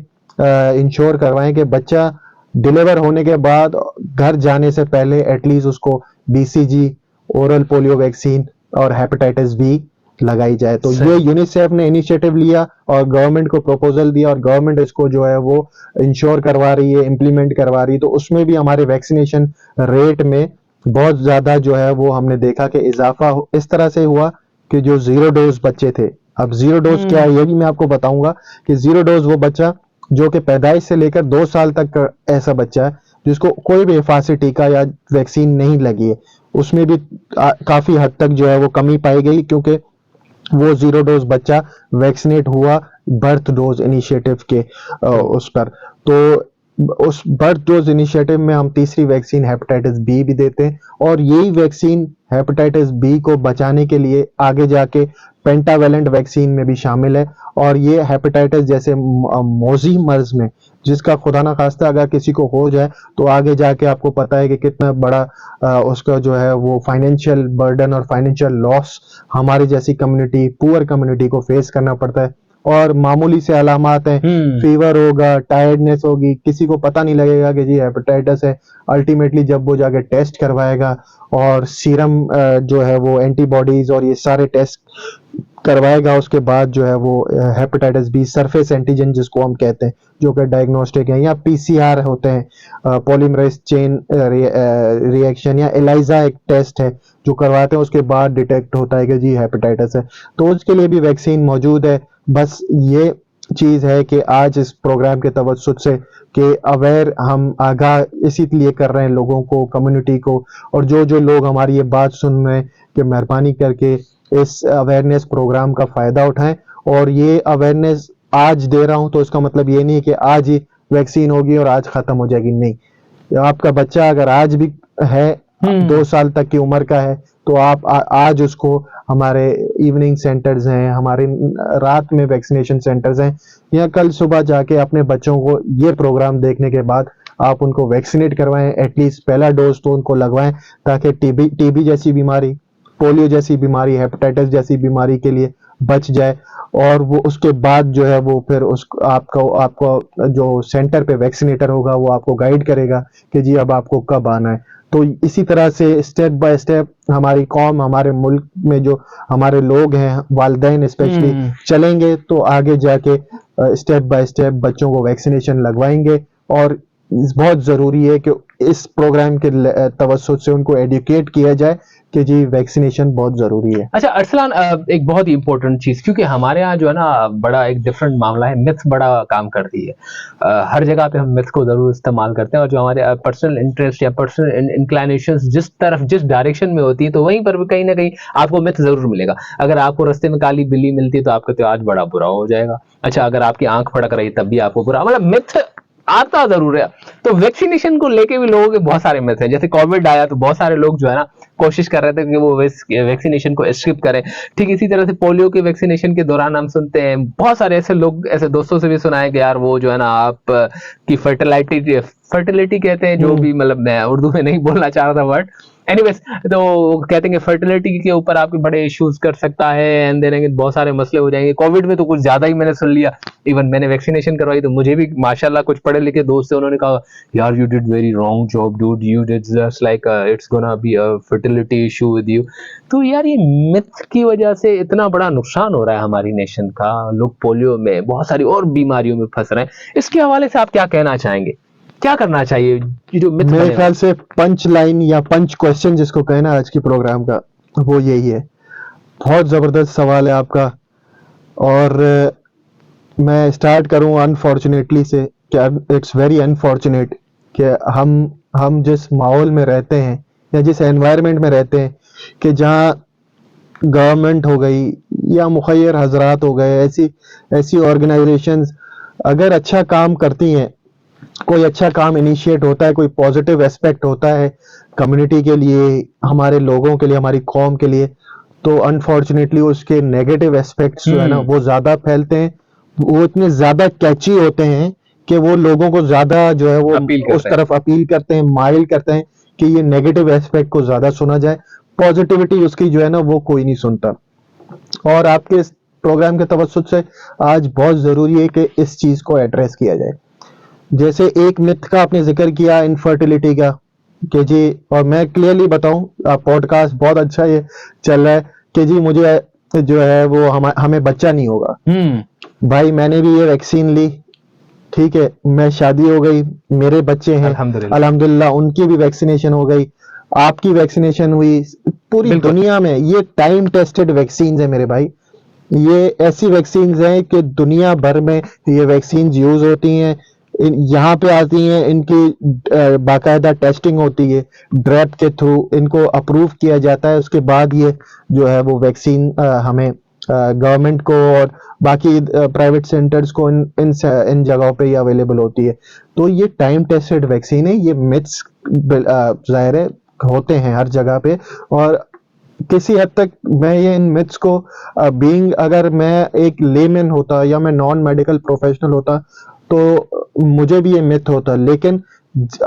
Speaker 2: इंश्योर करवाएं कि बच्चा डिलीवर होने के बाद घर जाने से पहले एटलीस्ट उसको BCG, ओरल पोलियो वैक्सीन और हेपेटाइटिस बी लगाई जाए। तो ये यूनिसेफ ने इनिशिएटिव लिया और गवर्नमेंट को प्रपोजल दिया, और गवर्नमेंट इसको जो है वो इंश्योर करवा रही है, इम्प्लीमेंट करवा रही है। तो उसमें भी हमारे वैक्सीनेशन रेट में बहुत ज्यादा जो है वो हमने देखा कि इजाफा इस तरह से हुआ कि जो 0 डोज बच्चे थे, अब 0 डोज क्या है ये भी मैं आपको बताऊंगा कि 0 डोज वो बच्चा जो कि पैदाइश से लेकर 2 साल तक का ऐसा बच्चा है जिसको कोई भी हिफाज़ती टीका या वैक्सीन नहीं लगी है, उसमें भी काफी हद तक जो है वो कमी पाई गई, क्योंकि वो 0 डोज बच्चा वैक्सीनेट हुआ बर्थ डोज इनिशिएटिव के उस पर। तो उस बर्थ डोज इनिशिएटिव में हम तीसरी वैक्सीन हेपेटाइटिस बी भी देते हैं, और यही वैक्सीन हेपेटाइटिस बी को बचाने के लिए आगे जाके पेंटावेलेंट वैक्सीन में भी शामिल है। और ये हेपेटाइटिस जैसे मौजी मर्ज में, जिसका खुदा ना खास्ता अगर किसी को हो जाए तो आगे जाके आपको पता है कि कितना बड़ा उसका जो है वो फाइनेंशियल बर्डन और फाइनेंशियल लॉस हमारी जैसी कम्युनिटी, पुअर कम्युनिटी को फेस करना पड़ता है। और मामूली से अलामात हैं, फीवर होगा, टायर्डनेस होगी, किसी को पता नहीं लगेगा कि जी हेपेटाइटिस है। अल्टीमेटली जब वो जाके टेस्ट करवाएगा और सीरम जो है वो एंटीबॉडीज और ये सारे टेस्ट करवाएगा, उसके बाद जो है वो हेपेटाइटिस बी सरफेस एंटीजन जिसको हम कहते हैं, जो कि डायग्नोस्टिक है, या PCR होते हैं, पॉलीमरेज चेन रिएक्शन, या एलाइजा एक टेस्ट है जो करवाते हैं, उसके बाद डिटेक्ट होता है कि जी हेपेटाइटिस है। तो उसके लिए भी वैक्सीन मौजूद है। बस ये चीज है कि आज इस प्रोग्राम के तवज्जुद से कि अवेयर हम आगाह इसीलिए कर रहे हैं लोगों को, कम्युनिटी को, और जो जो लोग हमारी ये बात सुन रहे हैं कि मेहरबानी करके इस अवेयरनेस प्रोग्राम का फायदा उठाएं। और ये अवेयरनेस आज दे रहा हूं तो इसका मतलब ये नहीं है कि आज ही वैक्सीन होगी और आज खत्म हो जाएगी, नहीं। आपका बच्चा अगर आज भी है 2 साल तक की उम्र का है तो आप आज उसको, हमारे इवनिंग सेंटर्स हैं, हमारे रात में वैक्सीनेशन सेंटर्स हैं, या कल सुबह जाके अपने बच्चों को ये प्रोग्राम देखने के बाद आप उनको वैक्सीनेट करवाएं, एटलीस्ट पहला डोज तो उनको लगवाएं, ताकि टीबी जैसी बीमारी, पोलियो जैसी बीमारी, हेपेटाइटिस जैसी बीमारी के लिए बच जाए। और वो उसके बाद जो है वो फिर आपको जो सेंटर पे वैक्सीनेटर होगा वो आपको गाइड करेगा कि जी अब आपको कब आना है। तो इसी तरह से स्टेप बाय स्टेप हमारी कौम, हमारे मुल्क में जो हमारे लोग हैं, वालिदैन स्पेशली, चलेंगे तो आगे जाके स्टेप बाय स्टेप बच्चों को वैक्सीनेशन लगवाएंगे। और बहुत जरूरी है कि इस प्रोग्राम के तवज्जुद से उनको एजुकेट किया जाए कि जी वैक्सीनेशन बहुत जरूरी है।
Speaker 1: अच्छा अरसलान, एक बहुत ही इंपॉर्टेंट चीज, क्योंकि हमारे यहाँ जो है ना बड़ा एक डिफरेंट मामला है, मिथ बड़ा काम करती है। हर जगह पे हम मिथ को जरूर इस्तेमाल करते हैं, और जो हमारे पर्सनल इंटरेस्ट या पर्सनल इंक्लाइनेशंस जिस तरफ, जिस डायरेक्शन में होती है, तो वहीं पर भी कहीं ना कहीं आपको मिथ जरूर मिलेगा। अगर आपको रास्ते में काली बिल्ली मिलती है तो आपका तो आज बड़ा बुरा हो जाएगा। अच्छा, अगर आपकी आंख फड़क रही तब भी आपको बुरा, मतलब मिथ आता जरूर है। तो वैक्सीनेशन को लेके भी लोगों के बहुत सारे मिथ हैं। जैसे कोविड आया तो बहुत सारे लोग जो है ना कोशिश कर रहे थे कि वो वैक्सीनेशन को स्किप करें। ठीक इसी तरह से पोलियो के वैक्सीनेशन के दौरान हम सुनते हैं, बहुत सारे ऐसे लोग, ऐसे दोस्तों से भी सुना है कि यार वो जो है ना आप की फर्टिलिटी कहते हैं, जो भी, मतलब मैं उर्दू में नहीं बोलना चाह रहा था वर्ड, एनीवेज, तो कहते हैं कि फर्टिलिटी के ऊपर आपके बड़े इश्यूज कर सकता है, एंड देन बहुत सारे मसले हो जाएंगे। कोविड में तो कुछ ज्यादा ही मैंने सुन लिया। इवन मैंने वैक्सीनेशन करवाई तो मुझे भी माशाल्लाह कुछ पढ़े लिखे दोस्त थे, उन्होंने कहा यार you did very wrong job dude, you did just like it's gonna be a fertility issue with you. तो यार ये मिथ की वजह से इतना बड़ा नुकसान हो रहा है हमारी नेशन का, लोग पोलियो में, बहुत सारी और बीमारियों में फंस रहे हैं। इसके हवाले से आप क्या कहना चाहेंगे, क्या करना चाहिए? जो मिथ
Speaker 2: मेरे ख्याल से पंच लाइन या पंच क्वेश्चन जिसको कहना आज की प्रोग्राम का, वो यही है। बहुत जबरदस्त सवाल है आपका। और मैं स्टार्ट करूं अनफॉर्चुनेटली से, क्या इट्स वेरी अनफॉर्चुनेट कि हम जिस माहौल में रहते हैं या जिस एनवायरनमेंट में रहते हैं कि जहां गवर्नमेंट हो गई या मुखय्यर हजरात हो गए, ऐसी ऐसी ऑर्गेनाइजेशंस अगर अच्छा काम करती हैं, कोई अच्छा काम इनिशिएट होता है, कोई पॉजिटिव एस्पेक्ट होता है कम्युनिटी के लिए, हमारे लोगों के लिए, हमारी कौम के लिए, तो अनफॉर्चुनेटली उसके नेगेटिव एस्पेक्ट्स जो है ना वो ज्यादा फैलते हैं, वो इतने ज्यादा कैची होते हैं कि वो लोगों को ज्यादा जो है वो
Speaker 1: अपील
Speaker 2: उस
Speaker 1: करते हैं।
Speaker 2: तरफ अपील करते हैं, माइल करते हैं कि ये नेगेटिव एस्पेक्ट को ज्यादा सुना जाए, पॉजिटिविटी उसकी जो है ना वो कोई नहीं सुनता। और आपके इस प्रोग्राम के तवज्जुद से आज बहुत जरूरी है कि इस चीज को एड्रेस किया जाए। जैसे एक मिथ का आपने जिक्र किया इनफर्टिलिटी का कि जी, और मैं क्लियरली बताऊं, पॉडकास्ट बहुत अच्छा ये चल रहा है कि जी मुझे जो है वो हमें बच्चा नहीं होगा। भाई मैंने भी ये वैक्सीन ली, ठीक है, मैं शादी हो गई, मेरे बच्चे हैं
Speaker 1: अल्हम्दुलिल्लाह।
Speaker 2: अल्हम्दुलिल्लाह, उनकी भी वैक्सीनेशन हो गई, आपकी वैक्सीनेशन हुई, पूरी
Speaker 1: बिल्कुल।
Speaker 2: दुनिया में ये टाइम टेस्टेड वैक्सीन है मेरे भाई। ये ऐसी वैक्सीन हैं कि दुनिया भर में ये वैक्सीन यूज होती हैं, यहाँ पे आती हैं, इनकी बाकायदा टेस्टिंग होती है, ड्रैप के थ्रू इनको अप्रूव किया जाता है, उसके बाद ये जो है वो वैक्सीन हमें गवर्नमेंट को और बाकी प्राइवेट सेंटर्स को इन जगहों पे ये अवेलेबल होती है। तो ये टाइम टेस्टेड वैक्सीन है, ये मिथ्स जाहिर है होते हैं हर जगह पे, और किसी हद तक मैं ये इन मिथ्स को बीइंग, अगर मैं एक लेमैन होता या मैं नॉन मेडिकल प्रोफेशनल होता तो मुझे भी ये मिथ होता, लेकिन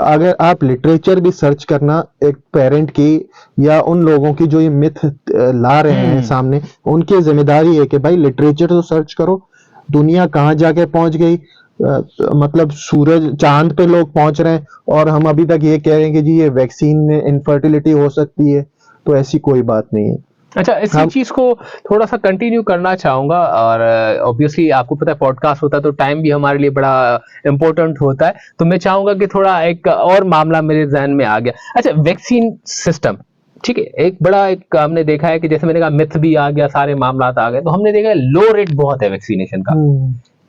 Speaker 2: अगर आप लिटरेचर भी सर्च करना एक पेरेंट की या उन लोगों की जो ये मिथ ला रहे हैं सामने, उनकी जिम्मेदारी है कि भाई लिटरेचर तो सर्च करो, दुनिया कहाँ जाके पहुंच गई, मतलब सूरज चांद पे लोग पहुंच रहे हैं और हम अभी तक ये कह रहे हैं कि जी ये वैक्सीन में इनफर्टिलिटी हो सकती है, तो ऐसी कोई बात नहीं है।
Speaker 1: अच्छा, इसी चीज को थोड़ा सा कंटिन्यू करना चाहूंगा, और ऑब्वियसली आपको पता है पॉडकास्ट होता है तो टाइम भी हमारे लिए बड़ा इंपॉर्टेंट होता है, तो मैं चाहूंगा कि थोड़ा एक और मामला मेरे जहन में आ गया। अच्छा, वैक्सीन सिस्टम, ठीक है, एक बड़ा एक हमने देखा है कि जैसे मैंने कहा मिथ भी आ गया, सारे मामला आ गए, तो हमने देखा है लो रेट बहुत है वैक्सीनेशन का।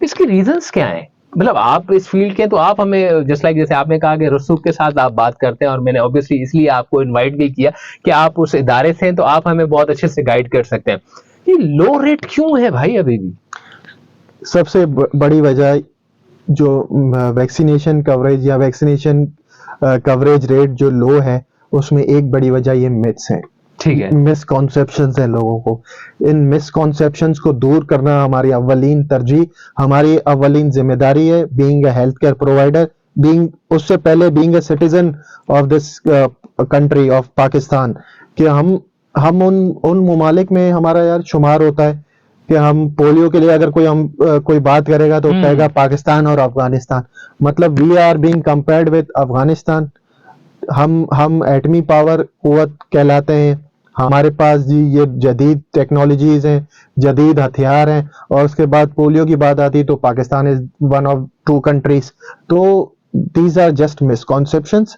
Speaker 1: इसके रीजंस क्या है? मतलब आप इस फील्ड के हैं तो आप हमें जैसे आपने कहा कि रसूख के साथ आप बात करते हैं, और मैंने ऑब्वियसली इसलिए आपको इनवाइट भी किया कि आप उस इदारे से हैं तो आप हमें बहुत अच्छे से गाइड कर सकते हैं। ये लो रेट क्यों है भाई अभी भी?
Speaker 2: सबसे बड़ी वजह जो वैक्सीनेशन कवरेज या वैक्सीनेशन कवरेज रेट जो लो है, उसमें एक बड़ी वजह ये मिथ्स है,
Speaker 1: ठीक है,
Speaker 2: मिसकॉन्सेप्शंस हैं लोगों को। इन मिसकॉन्सेप्शंस को दूर करना हमारी अव्वलीन तरजीह, हमारी अव्वलीन जिम्मेदारी है, being a health care provider, being उससे पहले being a citizen of this country of Pakistan, कि हम उन ममालिक में हमारा यार शुमार होता है कि हम पोलियो के लिए अगर कोई बात करेगा तो कहेगा पाकिस्तान और अफगानिस्तान, मतलब we are being compared with Afghanistan. हम एटमी पावर कुव्वत कहलाते हैं, हमारे पास जी ये जदीद टेक्नोलॉजीज हैं, जदीद हथियार हैं, और उसके बाद पोलियो की बात आती है तो Pakistan is one of 2 countries. तो दीज आर जस्ट मिसकॉन्सेप्शंस।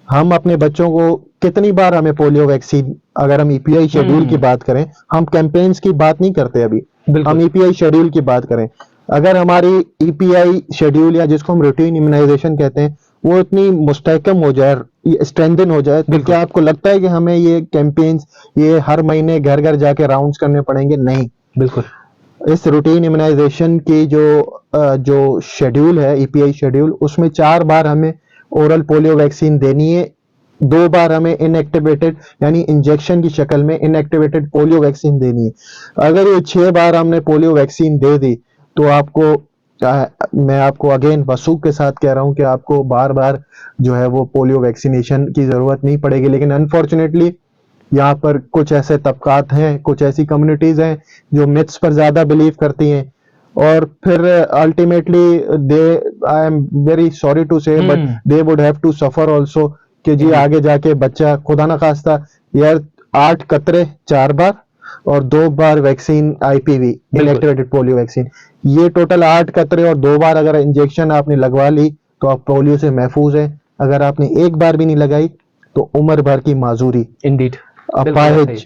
Speaker 2: हम अपने बच्चों को कितनी बार हमें पोलियो वैक्सीन, अगर हम ईपीआई शेड्यूल की बात करें, हम कैंपेन्स की बात नहीं करते अभी, हम ईपीआई शेड्यूल की बात करें, अगर हमारी ईपीआई शेड्यूल या जिसको हम रूटीन इम्यूनाइजेशन कहते हैं वो इतनी मुस्तहकम हो जाए, स्ट्रेंथन हो जाए, तो क्या आपको लगता है कि हमें ये कैंपेन्स ये हर महीने घर घर जाके राउंड्स करने पड़ेंगे? नहीं,
Speaker 1: बिल्कुल।
Speaker 2: इस रूटीन इम्यूनाइजेशन की जो शेड्यूल है, ईपीआई शेड्यूल, उसमें 4 बार हमें ओरल पोलियो वैक्सीन देनी है, 2 बार हमें इनएक्टिवेटेड यानी इंजेक्शन की शक्ल में इनएक्टिवेटेड पोलियो वैक्सीन देनी है। अगर ये 6 बार हमने पोलियो वैक्सीन दे दी तो आपको मैं आपको अगेन वसूख के साथ कह रहा हूं कि आपको बार बार जो है वो पोलियो वैक्सीनेशन की जरूरत नहीं पड़ेगी। लेकिन अनफॉर्चुनेटली यहाँ पर कुछ ऐसे तबकात हैं, कुछ ऐसी कम्युनिटीज हैं जो मिथ्स पर ज्यादा बिलीव करती हैं, और फिर ultimately they, I am very sorry to say, but they would have to suffer also, कि जी आगे जाके बच्चा खुदा ना खास्ता यार 8 कतरे 4 बार और 2 बार vaccine IPV inactivated polio vaccine, ये टोटल 8 कतरे और 2 बार अगर इंजेक्शन आपने लगवा ली तो आप पोलियो से महफूज हैं। अगर आपने एक बार भी नहीं लगाई तो उम्र भर की माजूरी,
Speaker 1: इंडीड,
Speaker 2: अपाहिज,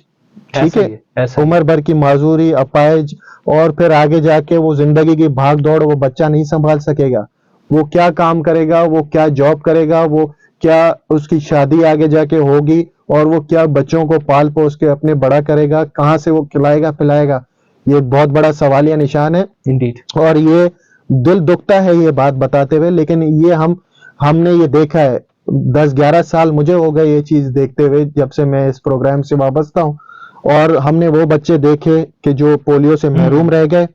Speaker 2: ठीक
Speaker 1: ऐसा
Speaker 2: है,
Speaker 1: ही है, ऐसा ही
Speaker 2: उम्र भर की माजूरी, अपाहिज, और फिर आगे जाके वो जिंदगी की भाग दौड़ वो बच्चा नहीं संभाल सकेगा। वो क्या काम करेगा, वो क्या जॉब करेगा, वो क्या उसकी शादी आगे जाके होगी, और वो क्या बच्चों को पाल पोस के अपने बड़ा करेगा, कहाँ से वो खिलाएगा पिलाएगा, ये एक बहुत बड़ा सवालिया निशान है।
Speaker 1: इंडीड।
Speaker 2: और ये दिल दुखता है ये बात बताते हुए, लेकिन ये हमने ये देखा है। 10-11 साल मुझे हो गए ये चीज देखते हुए, जब से मैं इस प्रोग्राम से वाबस्ता हूँ। और हमने वो बच्चे देखे कि जो पोलियो से महरूम रह गए,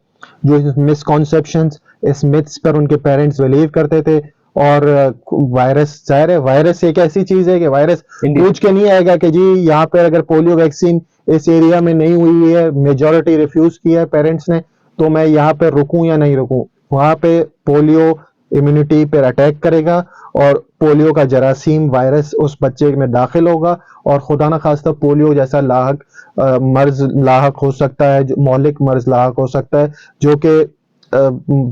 Speaker 2: जो मिसकॉन्सेप्शंस, इस मिथ्स पर उनके पेरेंट्स बिलीव करते थे। और वायरस, जाहिर है वायरस एक ऐसी चीज है कि वायरस
Speaker 1: Indeed.
Speaker 2: पूछ के नहीं आएगा कि जी यहाँ पर अगर पोलियो वैक्सीन इस एरिया में नहीं हुई है, मेजोरिटी रिफ्यूज किया है पेरेंट्स ने, तो मैं यहाँ पे रुकूं या नहीं रुकूं। वहां पे पोलियो इम्यूनिटी पर अटैक करेगा, और पोलियो का जरासीम वायरस उस बच्चे में दाखिल होगा, और खुदा न खास्ता पोलियो जैसा लाहक मर्ज लाहक हो सकता है, जो मौलिक मर्ज लाहक हो सकता है, जो कि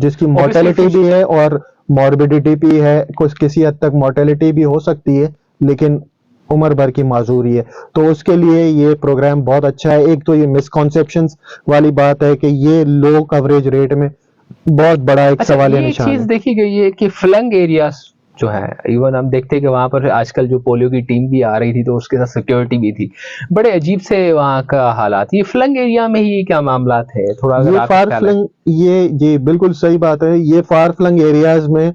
Speaker 2: जिसकी मोर्टेलिटी भी है और मॉर्बिडिटी भी है, कुछ किसी हद तक मोर्टेलिटी भी हो सकती है, लेकिन उम्र भर की माजूरी है। तो उसके लिए ये प्रोग्राम बहुत अच्छा है। एक तो ये मिसकॉन्सेप्शंस वाली बात है कि ये लो कवरेज रेट में बहुत बड़ा एक
Speaker 1: अच्छा,
Speaker 2: सवालिया
Speaker 1: ये
Speaker 2: निशान
Speaker 1: चीज
Speaker 2: है।
Speaker 1: देखी गई है कि फ्लंग एरियाज जो है, इवन हम देखते हैं कि वहां पर आजकल जो पोलियो की टीम भी आ रही थी तो उसके साथ सिक्योरिटी भी थी, बड़े अजीब से वहां का हालात। ये फ्लंग एरिया में ही क्या मामला है, थोड़ा अगर
Speaker 2: ये
Speaker 1: आपका
Speaker 2: फार
Speaker 1: ख्याल है।
Speaker 2: फ्लंग, ये बिल्कुल सही बात है। ये फार फ्लंग एरियाज में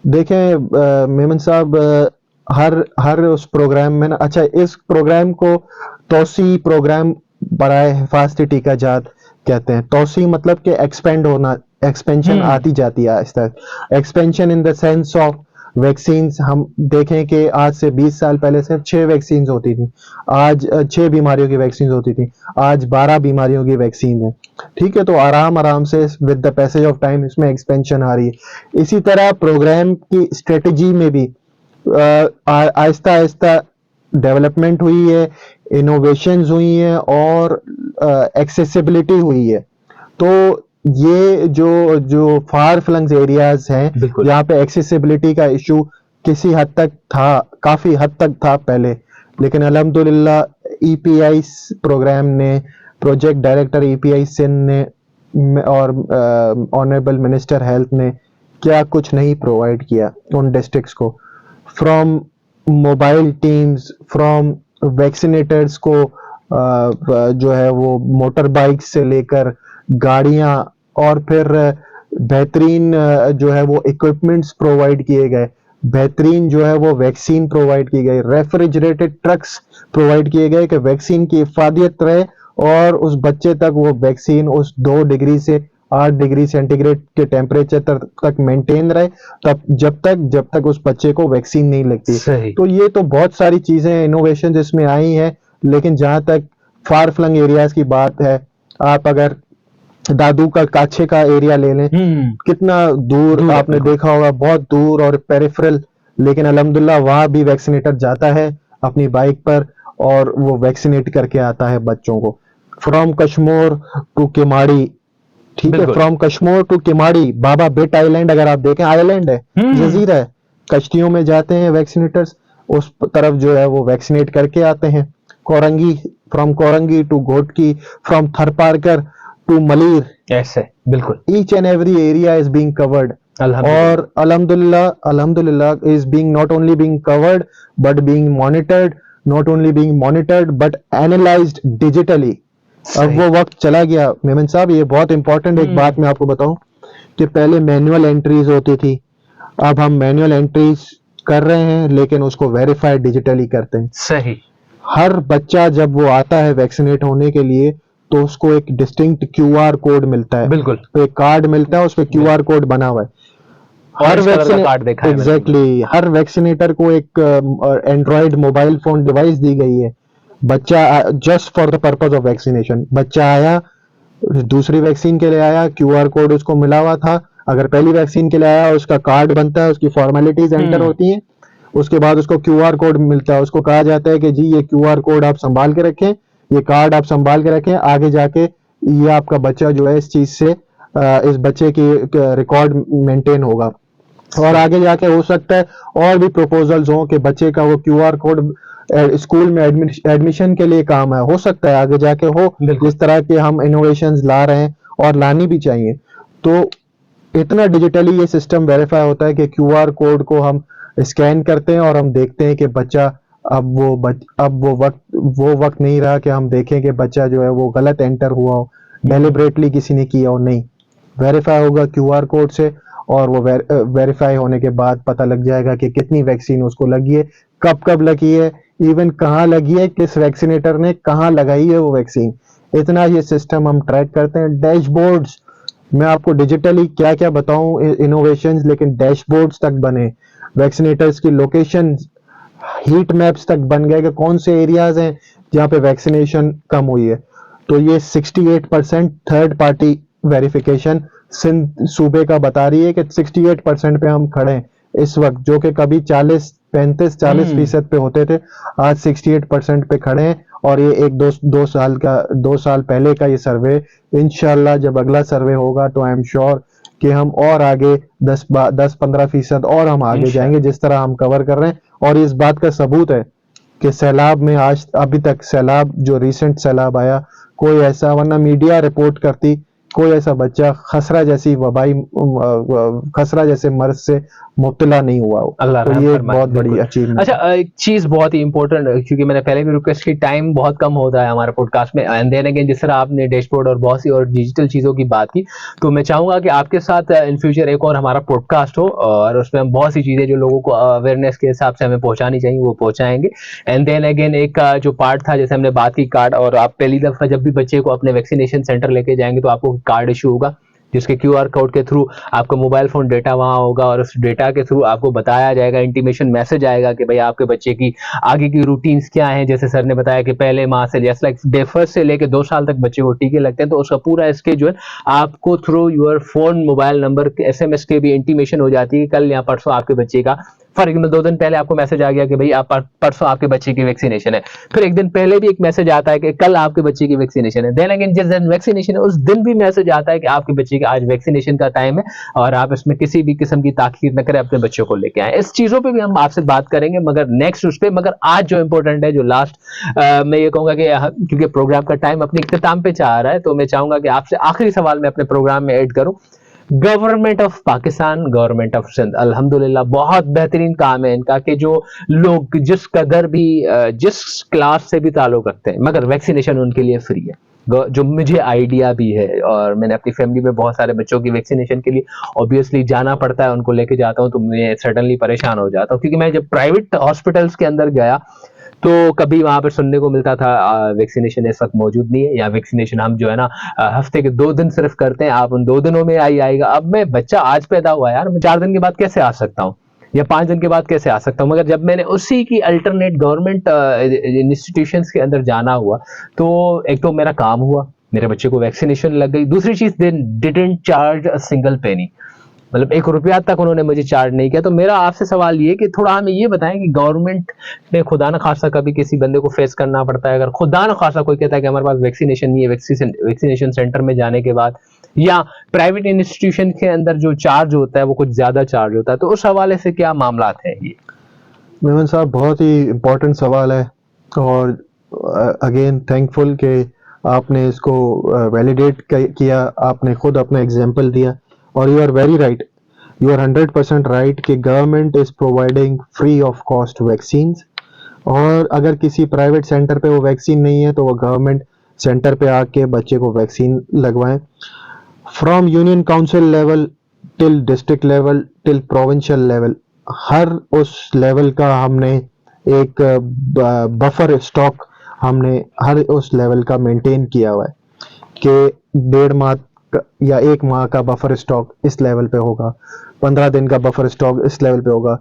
Speaker 2: देखें मेमन साहब, हर हर उस प्रोग्राम में ना, अच्छा इस प्रोग्राम को तौसी प्रोग्राम बराए हिफाजती टीका जात कहते हैं। तौसी मतलब कि एक्सपेंड होना, एक्सपेंशन आती जाती है आहिस्ता। Expansion in the sense of vaccines. हम देखें कि आज से 20 साल पहले सिर्फ 6 वैक्सीन्स होती थी, आज 6 बीमारियों की वैक्सीन होती थी, आज 12 बीमारियों की वैक्सीन है। ठीक है, तो आराम आराम से with the passage of time इसमें एक्सपेंशन आ रही है। इसी तरह प्रोग्राम की स्ट्रेटजी में भी आहिस्ता आहिस्ता डेवलपमेंट हुई है, इनोवेशंस हुई हैं, और एक्सेसिबिलिटी हुई है। तो ये जो जो फार फ्लंग्स एरियाज हैं,
Speaker 1: बिल्कुल।
Speaker 2: जहाँ पे एक्सेसिबिलिटी का इशू किसी हद तक था, काफी हद तक था पहले, लेकिन अल्हम्दुलिल्लाह ईपीआई प्रोग्राम ने, प्रोजेक्ट डायरेक्टर ईपीआई सिंध ने और ऑनरेबल मिनिस्टर हेल्थ ने क्या कुछ नहीं प्रोवाइड किया उन डिस्ट्रिक्ट्स को। From mobile teams, from vaccinators को, जो है वो मोटर बाइक से लेकर गाड़ियां, और फिर बेहतरीन जो है वो इक्विपमेंट्स प्रोवाइड किए गए, बेहतरीन जो है वो वैक्सीन प्रोवाइड की गई, रेफ्रिजरेटेड ट्रक्स प्रोवाइड किए गए कि वैक्सीन की इफादियत रहे, और उस बच्चे तक वो वैक्सीन उस 2 डिग्री से 8 डिग्री सेंटीग्रेड के टेम्परेचर तक मेंटेन रहे, तब जब तक उस बच्चे को वैक्सीन नहीं लगती।
Speaker 1: सही।
Speaker 2: तो ये तो बहुत सारी चीजें, इनोवेशन इसमें आई हैं। लेकिन जहां तक फार फ्लंग एरियाज की बात है, आप अगर दादू का काछे का एरिया ले लें, कितना दूर
Speaker 1: दूर है,
Speaker 2: आपने
Speaker 1: बिल्कुल।
Speaker 2: देखा होगा, बहुत दूर और पेरिफेरल, लेकिन अल्हम्दुलिल्लाह वहां भी वैक्सीनेटर जाता है अपनी बाइक पर, और वो वैक्सीनेट करके आता है बच्चों को। फ्रॉम कश्मीर टू केमाड़ी, ठीक है,
Speaker 1: बिल्कुल।
Speaker 2: From Kashmir to Keamari, Baba Bhit island अगर आप देखें, आइलैंड है, जजीरा है, कश्तियों में जाते हैं वैक्सीनेटर्स, उस तरफ जो है वो वैक्सीनेट करके आते हैं। Korangi, from Korangi to Ghotki, from Tharparkar to Malir,
Speaker 1: ऐसे बिल्कुल।
Speaker 2: each and every area is being covered,
Speaker 1: अल्हम्दुलिल्लाह।
Speaker 2: और alhamdulillah is being not only being covered but being monitored, not only being monitored but analyzed digitally। अब
Speaker 1: सही।
Speaker 2: वो वक्त चला गया मेमन साहब। ये बहुत इंपॉर्टेंट एक बात मैं आपको बताऊं कि पहले मैनुअल एंट्रीज होती थी, अब हम मैनुअल एंट्रीज कर रहे हैं, लेकिन उसको वेरीफाइड डिजिटली करते हैं।
Speaker 1: सही।
Speaker 2: हर बच्चा जब वो आता है वैक्सीनेट होने के लिए, तो उसको एक डिस्टिंक्ट क्यूआर कोड मिलता है,
Speaker 1: बिल्कुल।
Speaker 2: तो एक कार्ड मिलता है, उस पे क्यूआर कोड बना हुआ है। हर
Speaker 1: ऑरेंज कलर का कार्ड देखा है मैंने।
Speaker 2: एग्जैक्टली, हर वैक्सीनेटर को एक एंड्रॉइड मोबाइल फोन डिवाइस दी गई है। बच्चा just for the purpose of vaccination, बच्चा आया, दूसरी वैक्सीन के लिए आया, क्यूआर कोड उसको मिला हुआ था, अगर पहली वैक्सीन के लिए आया उसका कार्ड बनता है, उसकी फॉर्मेलिटीज एंटर होती हैं, उसके बाद उसको क्यूआर कोड मिलता है। उसको कहा जाता है कि जी ये क्यूआर कोड आप संभाल के रखें, ये कार्ड आप संभाल के रखें, आगे जाके ये आपका बच्चा जो है इस चीज से इस बच्चे की रिकॉर्ड मेंटेन होगा, और आगे जाके हो सकता है और भी प्रपोजल्स हों कि बच्चे का वो क्यूआर कोड स्कूल में एडमिशन के लिए काम है, हो सकता है आगे जाके हो,
Speaker 1: बिल्कुल।
Speaker 2: जिस तरह के हम इनोवेशंस ला रहे हैं और लानी भी चाहिए। तो इतना डिजिटली ये सिस्टम वेरीफाई होता है कि क्यूआर कोड को हम स्कैन करते हैं और हम देखते हैं कि बच्चा अब वो वक्त नहीं रहा कि हम देखें कि बच्चा जो है वो गलत एंटर हुआ हो, डेलिबरेटली किसी ने किया हो, नहीं, वेरीफाई होगा क्यूआर कोड से, और वो वेरीफाई होने के बाद पता लग जाएगा कि कितनी वैक्सीन उसको लगी है, कब कब लगी है, इवन कहाँ लगी है, किस वैक्सीनेटर ने कहाँ लगाई है वो वैक्सीन। इतना ये सिस्टम हम ट्रैक करते हैं। डैशबोर्ड्स, मैं आपको डिजिटली क्या क्या बताऊं इनोवेशंस, लेकिन डैशबोर्ड्स तक बने, वैक्सीनेटर्स की लोकेशन, हीट मैप्स तक बन गए कि कौन से एरियाज हैं जहाँ पे वैक्सीनेशन कम हुई है। तो ये 68% थर्ड पार्टी वेरिफिकेशन सिंध सूबे का बता रही है कि 68% पे हम खड़े हैं इस वक्त, जो कि कभी 35-40 पे होते थे, आज 68% पे खड़े हैं। और ये एक दो साल पहले का ये सर्वे, इंशाल्लाह जब अगला सर्वे होगा तो आई एम श्योर कि हम और आगे 10-15% और हम आगे जाएंगे, जिस तरह हम कवर कर रहे हैं। और इस बात का सबूत है कि सैलाब में आज अभी तक सैलाब, जो रिसेंट सैलाब आया, कोई ऐसा, वरना मीडिया रिपोर्ट करती, कोई ऐसा बच्चा खसरा जैसे मर्ज से मुब्तला नहीं हुआ हो।
Speaker 1: अल्लाह
Speaker 2: तो
Speaker 1: रहम
Speaker 2: ये एक
Speaker 1: फरमाए,
Speaker 2: बहुत बड़ी
Speaker 1: बिल्कुल।
Speaker 2: अचीवमेंट
Speaker 1: अच्छा,
Speaker 2: है।
Speaker 1: एक चीज बहुत ही इंपॉर्टेंट, क्योंकि मैंने पहले भी रिक्वेस्ट की, टाइम बहुत कम होता है हमारे पॉडकास्ट में, एंड देन अगेन जिस तरह आपने डैशबोर्ड और बहुत सी और डिजिटल चीजों की बात की, तो मैं चाहूंगा कि आपके साथ इन फ्यूचर एक और हमारा पॉडकास्ट हो, और उसमें हम बहुत सी चीजें जो लोगों को अवेयरनेस के हिसाब से हमें पहुंचानी चाहिए वो पहुंचाएंगे। एंड देन अगेन एक जो पार्ट था, जैसे हमने बात की कार्ड, और आप पहली दफा जब भी बच्चे को अपने वैक्सीनेशन सेंटर लेके जाएंगे तो आपको कार्ड इशू होगा, जिसके क्यूआर कोड के थ्रू आपका मोबाइल फोन डेटा वहां होगा, और उस डेटा के थ्रू आपको बताया जाएगा, इंटीमेशन मैसेज आएगा कि भाई आपके बच्चे की आगे की रूटीन्स क्या हैं। जैसे सर ने बताया कि पहले माह से, जैसे लाइक डे फर्स्ट से लेके 2 साल तक बच्चे को टीके लगते हैं, तो उसका पूरा स्केड्यूल आपको through your phone, mobile number, SMS के भी इंटीमेशन हो जाती है, कल या परसों आपके बच्चे का, फॉर एग्जाम्पल 2 दिन पहले आपको मैसेज आ गया कि भाई आप परसों आपके बच्चे की वैक्सीनेशन है, फिर एक दिन पहले भी एक मैसेज आता है कि कल आपके बच्चे की वैक्सीनेशन है, देन अगेन जिस दिन वैक्सीनेशन है उस दिन भी मैसेज आता है कि आपके बच्चे का आज वैक्सीनेशन का टाइम है, और आप इसमें किसी भी किस्म की ताखीर न करें, अपने बच्चों को लेके आए। इस चीजों पे भी हम आपसे बात करेंगे, मगर नेक्स्ट उस पे, मगर आज जो इंपॉर्टेंट है, जो लास्ट, मैं ये कहूंगा कि क्योंकि प्रोग्राम का टाइम अपने इख्तिताम पे चाह रहा है, तो मैं चाहूंगा कि आपसे आखिरी सवाल मैं अपने प्रोग्राम में ऐड करूं। Government of Pakistan, government of Sindh, अल्हम्दुलिल्लाह बहुत बेहतरीन काम है इनका, कि जो लोग जिस कदर भी जिस क्लास से भी ताल्लुक रखते हैं, मगर वैक्सीनेशन उनके लिए फ्री है, जो मुझे आइडिया भी है, और मैंने अपनी फैमिली में बहुत सारे बच्चों की वैक्सीनेशन के लिए ऑब्वियसली जाना पड़ता है, उनको लेके जाता हूं, तो मैं सडनली परेशान हो जाता हूं, क्योंकि मैं जब प्राइवेट हॉस्पिटल्स के अंदर गया तो कभी वहां पर सुनने को मिलता था वैक्सीनेशन इस वक्त मौजूद नहीं है, या वैक्सीनेशन हम जो है ना हफ्ते के 2 दिन सिर्फ करते हैं, आप उन 2 दिनों में आएगा। अब मैं बच्चा आज पैदा हुआ यार, मैं 4 दिन के बाद कैसे आ सकता हूँ, या 5 दिन के बाद कैसे आ सकता हूँ। मगर जब मैंने उसी की अल्टरनेट गवर्नमेंट इंस्टीट्यूशंस के अंदर जाना हुआ, तो एक तो मेरा काम हुआ, मेरे बच्चे को वैक्सीनेशन लग गई, दूसरी चीज they didn't charge a single penny, मतलब 1 रुपया तक उन्होंने मुझे चार्ज नहीं किया। तो मेरा आपसे सवाल ये कि थोड़ा हमें ये बताएं कि गवर्नमेंट ने खुदा न खासा कभी किसी बंदे को फेस करना पड़ता है, अगर खुदा न खासा कोई कहता है कि हमारे पास वैक्सीनेशन नहीं है, वैक्सीनेशन सेंटर में जाने के बाद, या प्राइवेट इंस्टीट्यूशन के अंदर जो चार्ज होता है वो कुछ ज्यादा चार्ज होता है, तो उस हवाले से क्या मामला है ये?
Speaker 2: मेमन साहब, बहुत ही इम्पोर्टेंट सवाल है, और अगेन थैंकफुल कि आपने इसको वैलिडेट किया, आपने खुद अपना एग्जांपल दिया, और you are very right, you are 100% right कि government is providing free of cost vaccines, और अगर किसी प्राइवेट सेंटर पे वो वैक्सीन नहीं है तो वो गवर्नमेंट सेंटर पे आके बच्चे को वैक्सीन लगवाएं। From union council level till district level till provincial level, हर उस लेवल का हमने एक बफर स्टॉक हमने हर उस लेवल का मेंटेन किया हुआ है कि 1.5 माह या 1 माह का बफर स्टॉक इस लेवल पे होगा, 15 दिन का बफर स्टॉक इस लेवल पे होगा।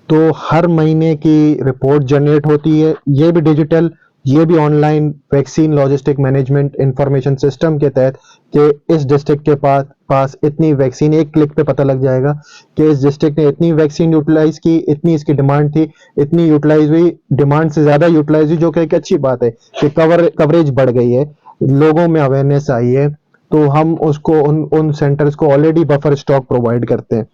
Speaker 2: तो हर महीने की रिपोर्ट जनरेट होती है, ये भी डिजिटल, ये भी online, vaccine logistic management information system के तहत, कि इस डिस्ट्रिक्ट के पास इतनी वैक्सीन, एक क्लिक पे पता लग जाएगा कि इस डिस्ट्रिक्ट ने इतनी वैक्सीन यूटिलाइज की, इतनी इसकी डिमांड थी, इतनी यूटिलाइज हुई, डिमांड से ज्यादा यूटिलाइज हुई, जो कि एक अच्छी बात है कि कवरेज बढ़ गई है, लोगों में अवेयरनेस आई है। तो हम उसको उन सेंटर्स को ऑलरेडी बफर स्टॉक प्रोवाइड करते हैं।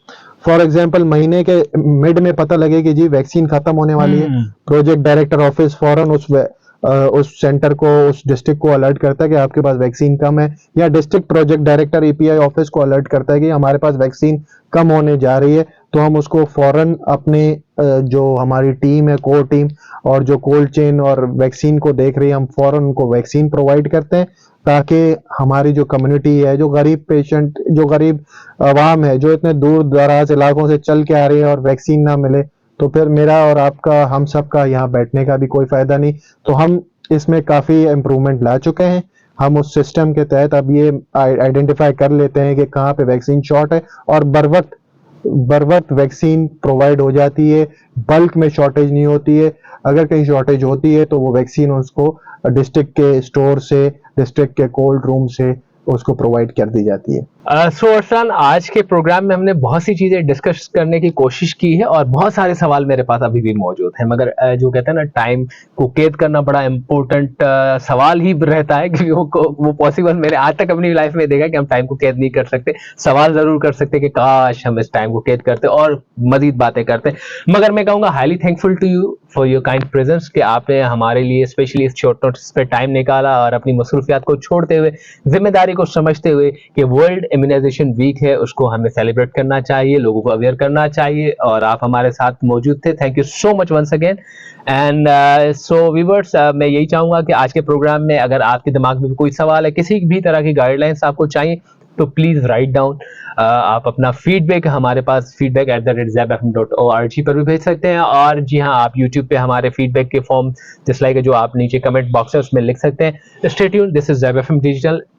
Speaker 2: फॉर एग्जांपल महीने के मिड में पता लगे कि जी वैक्सीन खत्म होने वाली है, प्रोजेक्ट डायरेक्टर ऑफिस फौरन उस सेंटर को, उस डिस्ट्रिक्ट को अलर्ट करता है कि आपके पास वैक्सीन कम है, या district project director EPI office को अलर्ट करता है कि हमारे पास वैक्सीन कम होने जा रही है, तो हम उसको फौरन अपने जो हमारी टीम है, कोर टीम और जो कोल्ड चेन और वैक्सीन को देख रही है, हम फौरन उनको वैक्सीन प्रोवाइड करते हैं, ताकि हमारी जो कम्युनिटी है, जो गरीब पेशेंट, जो गरीब आवाम है, जो इतने दूर दराज इलाकों से चल के आ रही है और वैक्सीन ना मिले, तो फिर मेरा और आपका, हम सब का यहाँ बैठने का भी कोई फायदा नहीं। तो हम इसमें काफी इम्प्रूवमेंट ला चुके हैं। हम उस सिस्टम के तहत अब ये आइडेंटिफाई कर लेते हैं कि कहाँ पे वैक्सीन शॉर्ट है, और बर वक्त वैक्सीन प्रोवाइड हो जाती है, बल्क में शॉर्टेज नहीं होती है। अगर कहीं शॉर्टेज होती है तो वो वैक्सीन उसको डिस्ट्रिक्ट के स्टोर से, डिस्ट्रिक्ट के कोल्ड रूम से उसको प्रोवाइड कर दी जाती है।
Speaker 1: सो अर्सलान, आज के प्रोग्राम में हमने बहुत सी चीजें डिस्कस करने की कोशिश की है और बहुत सारे सवाल मेरे पास अभी भी मौजूद हैं, मगर जो कहते हैं ना, टाइम को कैद करना बड़ा इम्पोर्टेंट सवाल ही रहता है, क्योंकि वो पॉसिबल मेरे आज तक अपनी लाइफ में देखा कि हम टाइम को कैद नहीं कर सकते। सवाल जरूर कर सकते कि काश हम इस टाइम को कैद करते और मजीद बातें करते, मगर मैं कहूँगा highly thankful to you for your kind presence कि आपने हमारे लिए स्पेशली इस शॉर्ट नोटिस पे टाइम निकाला और अपनी मसरूफियात को छोड़ते हुए, जिम्मेदारी को समझते हुए कि वर्ल्ड इम्यूनाइजेशन वीक है, उसको हमें सेलिब्रेट करना चाहिए, लोगों को अवेयर करना चाहिए, और आप हमारे साथ मौजूद थे। Thank you so much once again. And so viewers, मैं यही चाहूंगा कि आज के प्रोग्राम में अगर आपके दिमाग में कोई सवाल है, किसी भी तरह की गाइडलाइंस आपको चाहिए, तो प्लीज राइट डाउन। आप अपना फीडबैक हमारे पास feedback@zabfm.org पर भी भेज सकते हैं, और जी हाँ, आप यूट्यूब पे हमारे फीडबैक के फॉर्म जिस लाइक जो आप नीचे कमेंट बॉक्सेस में लिख सकते हैं। Stay tuned, this is Zeb FM digital.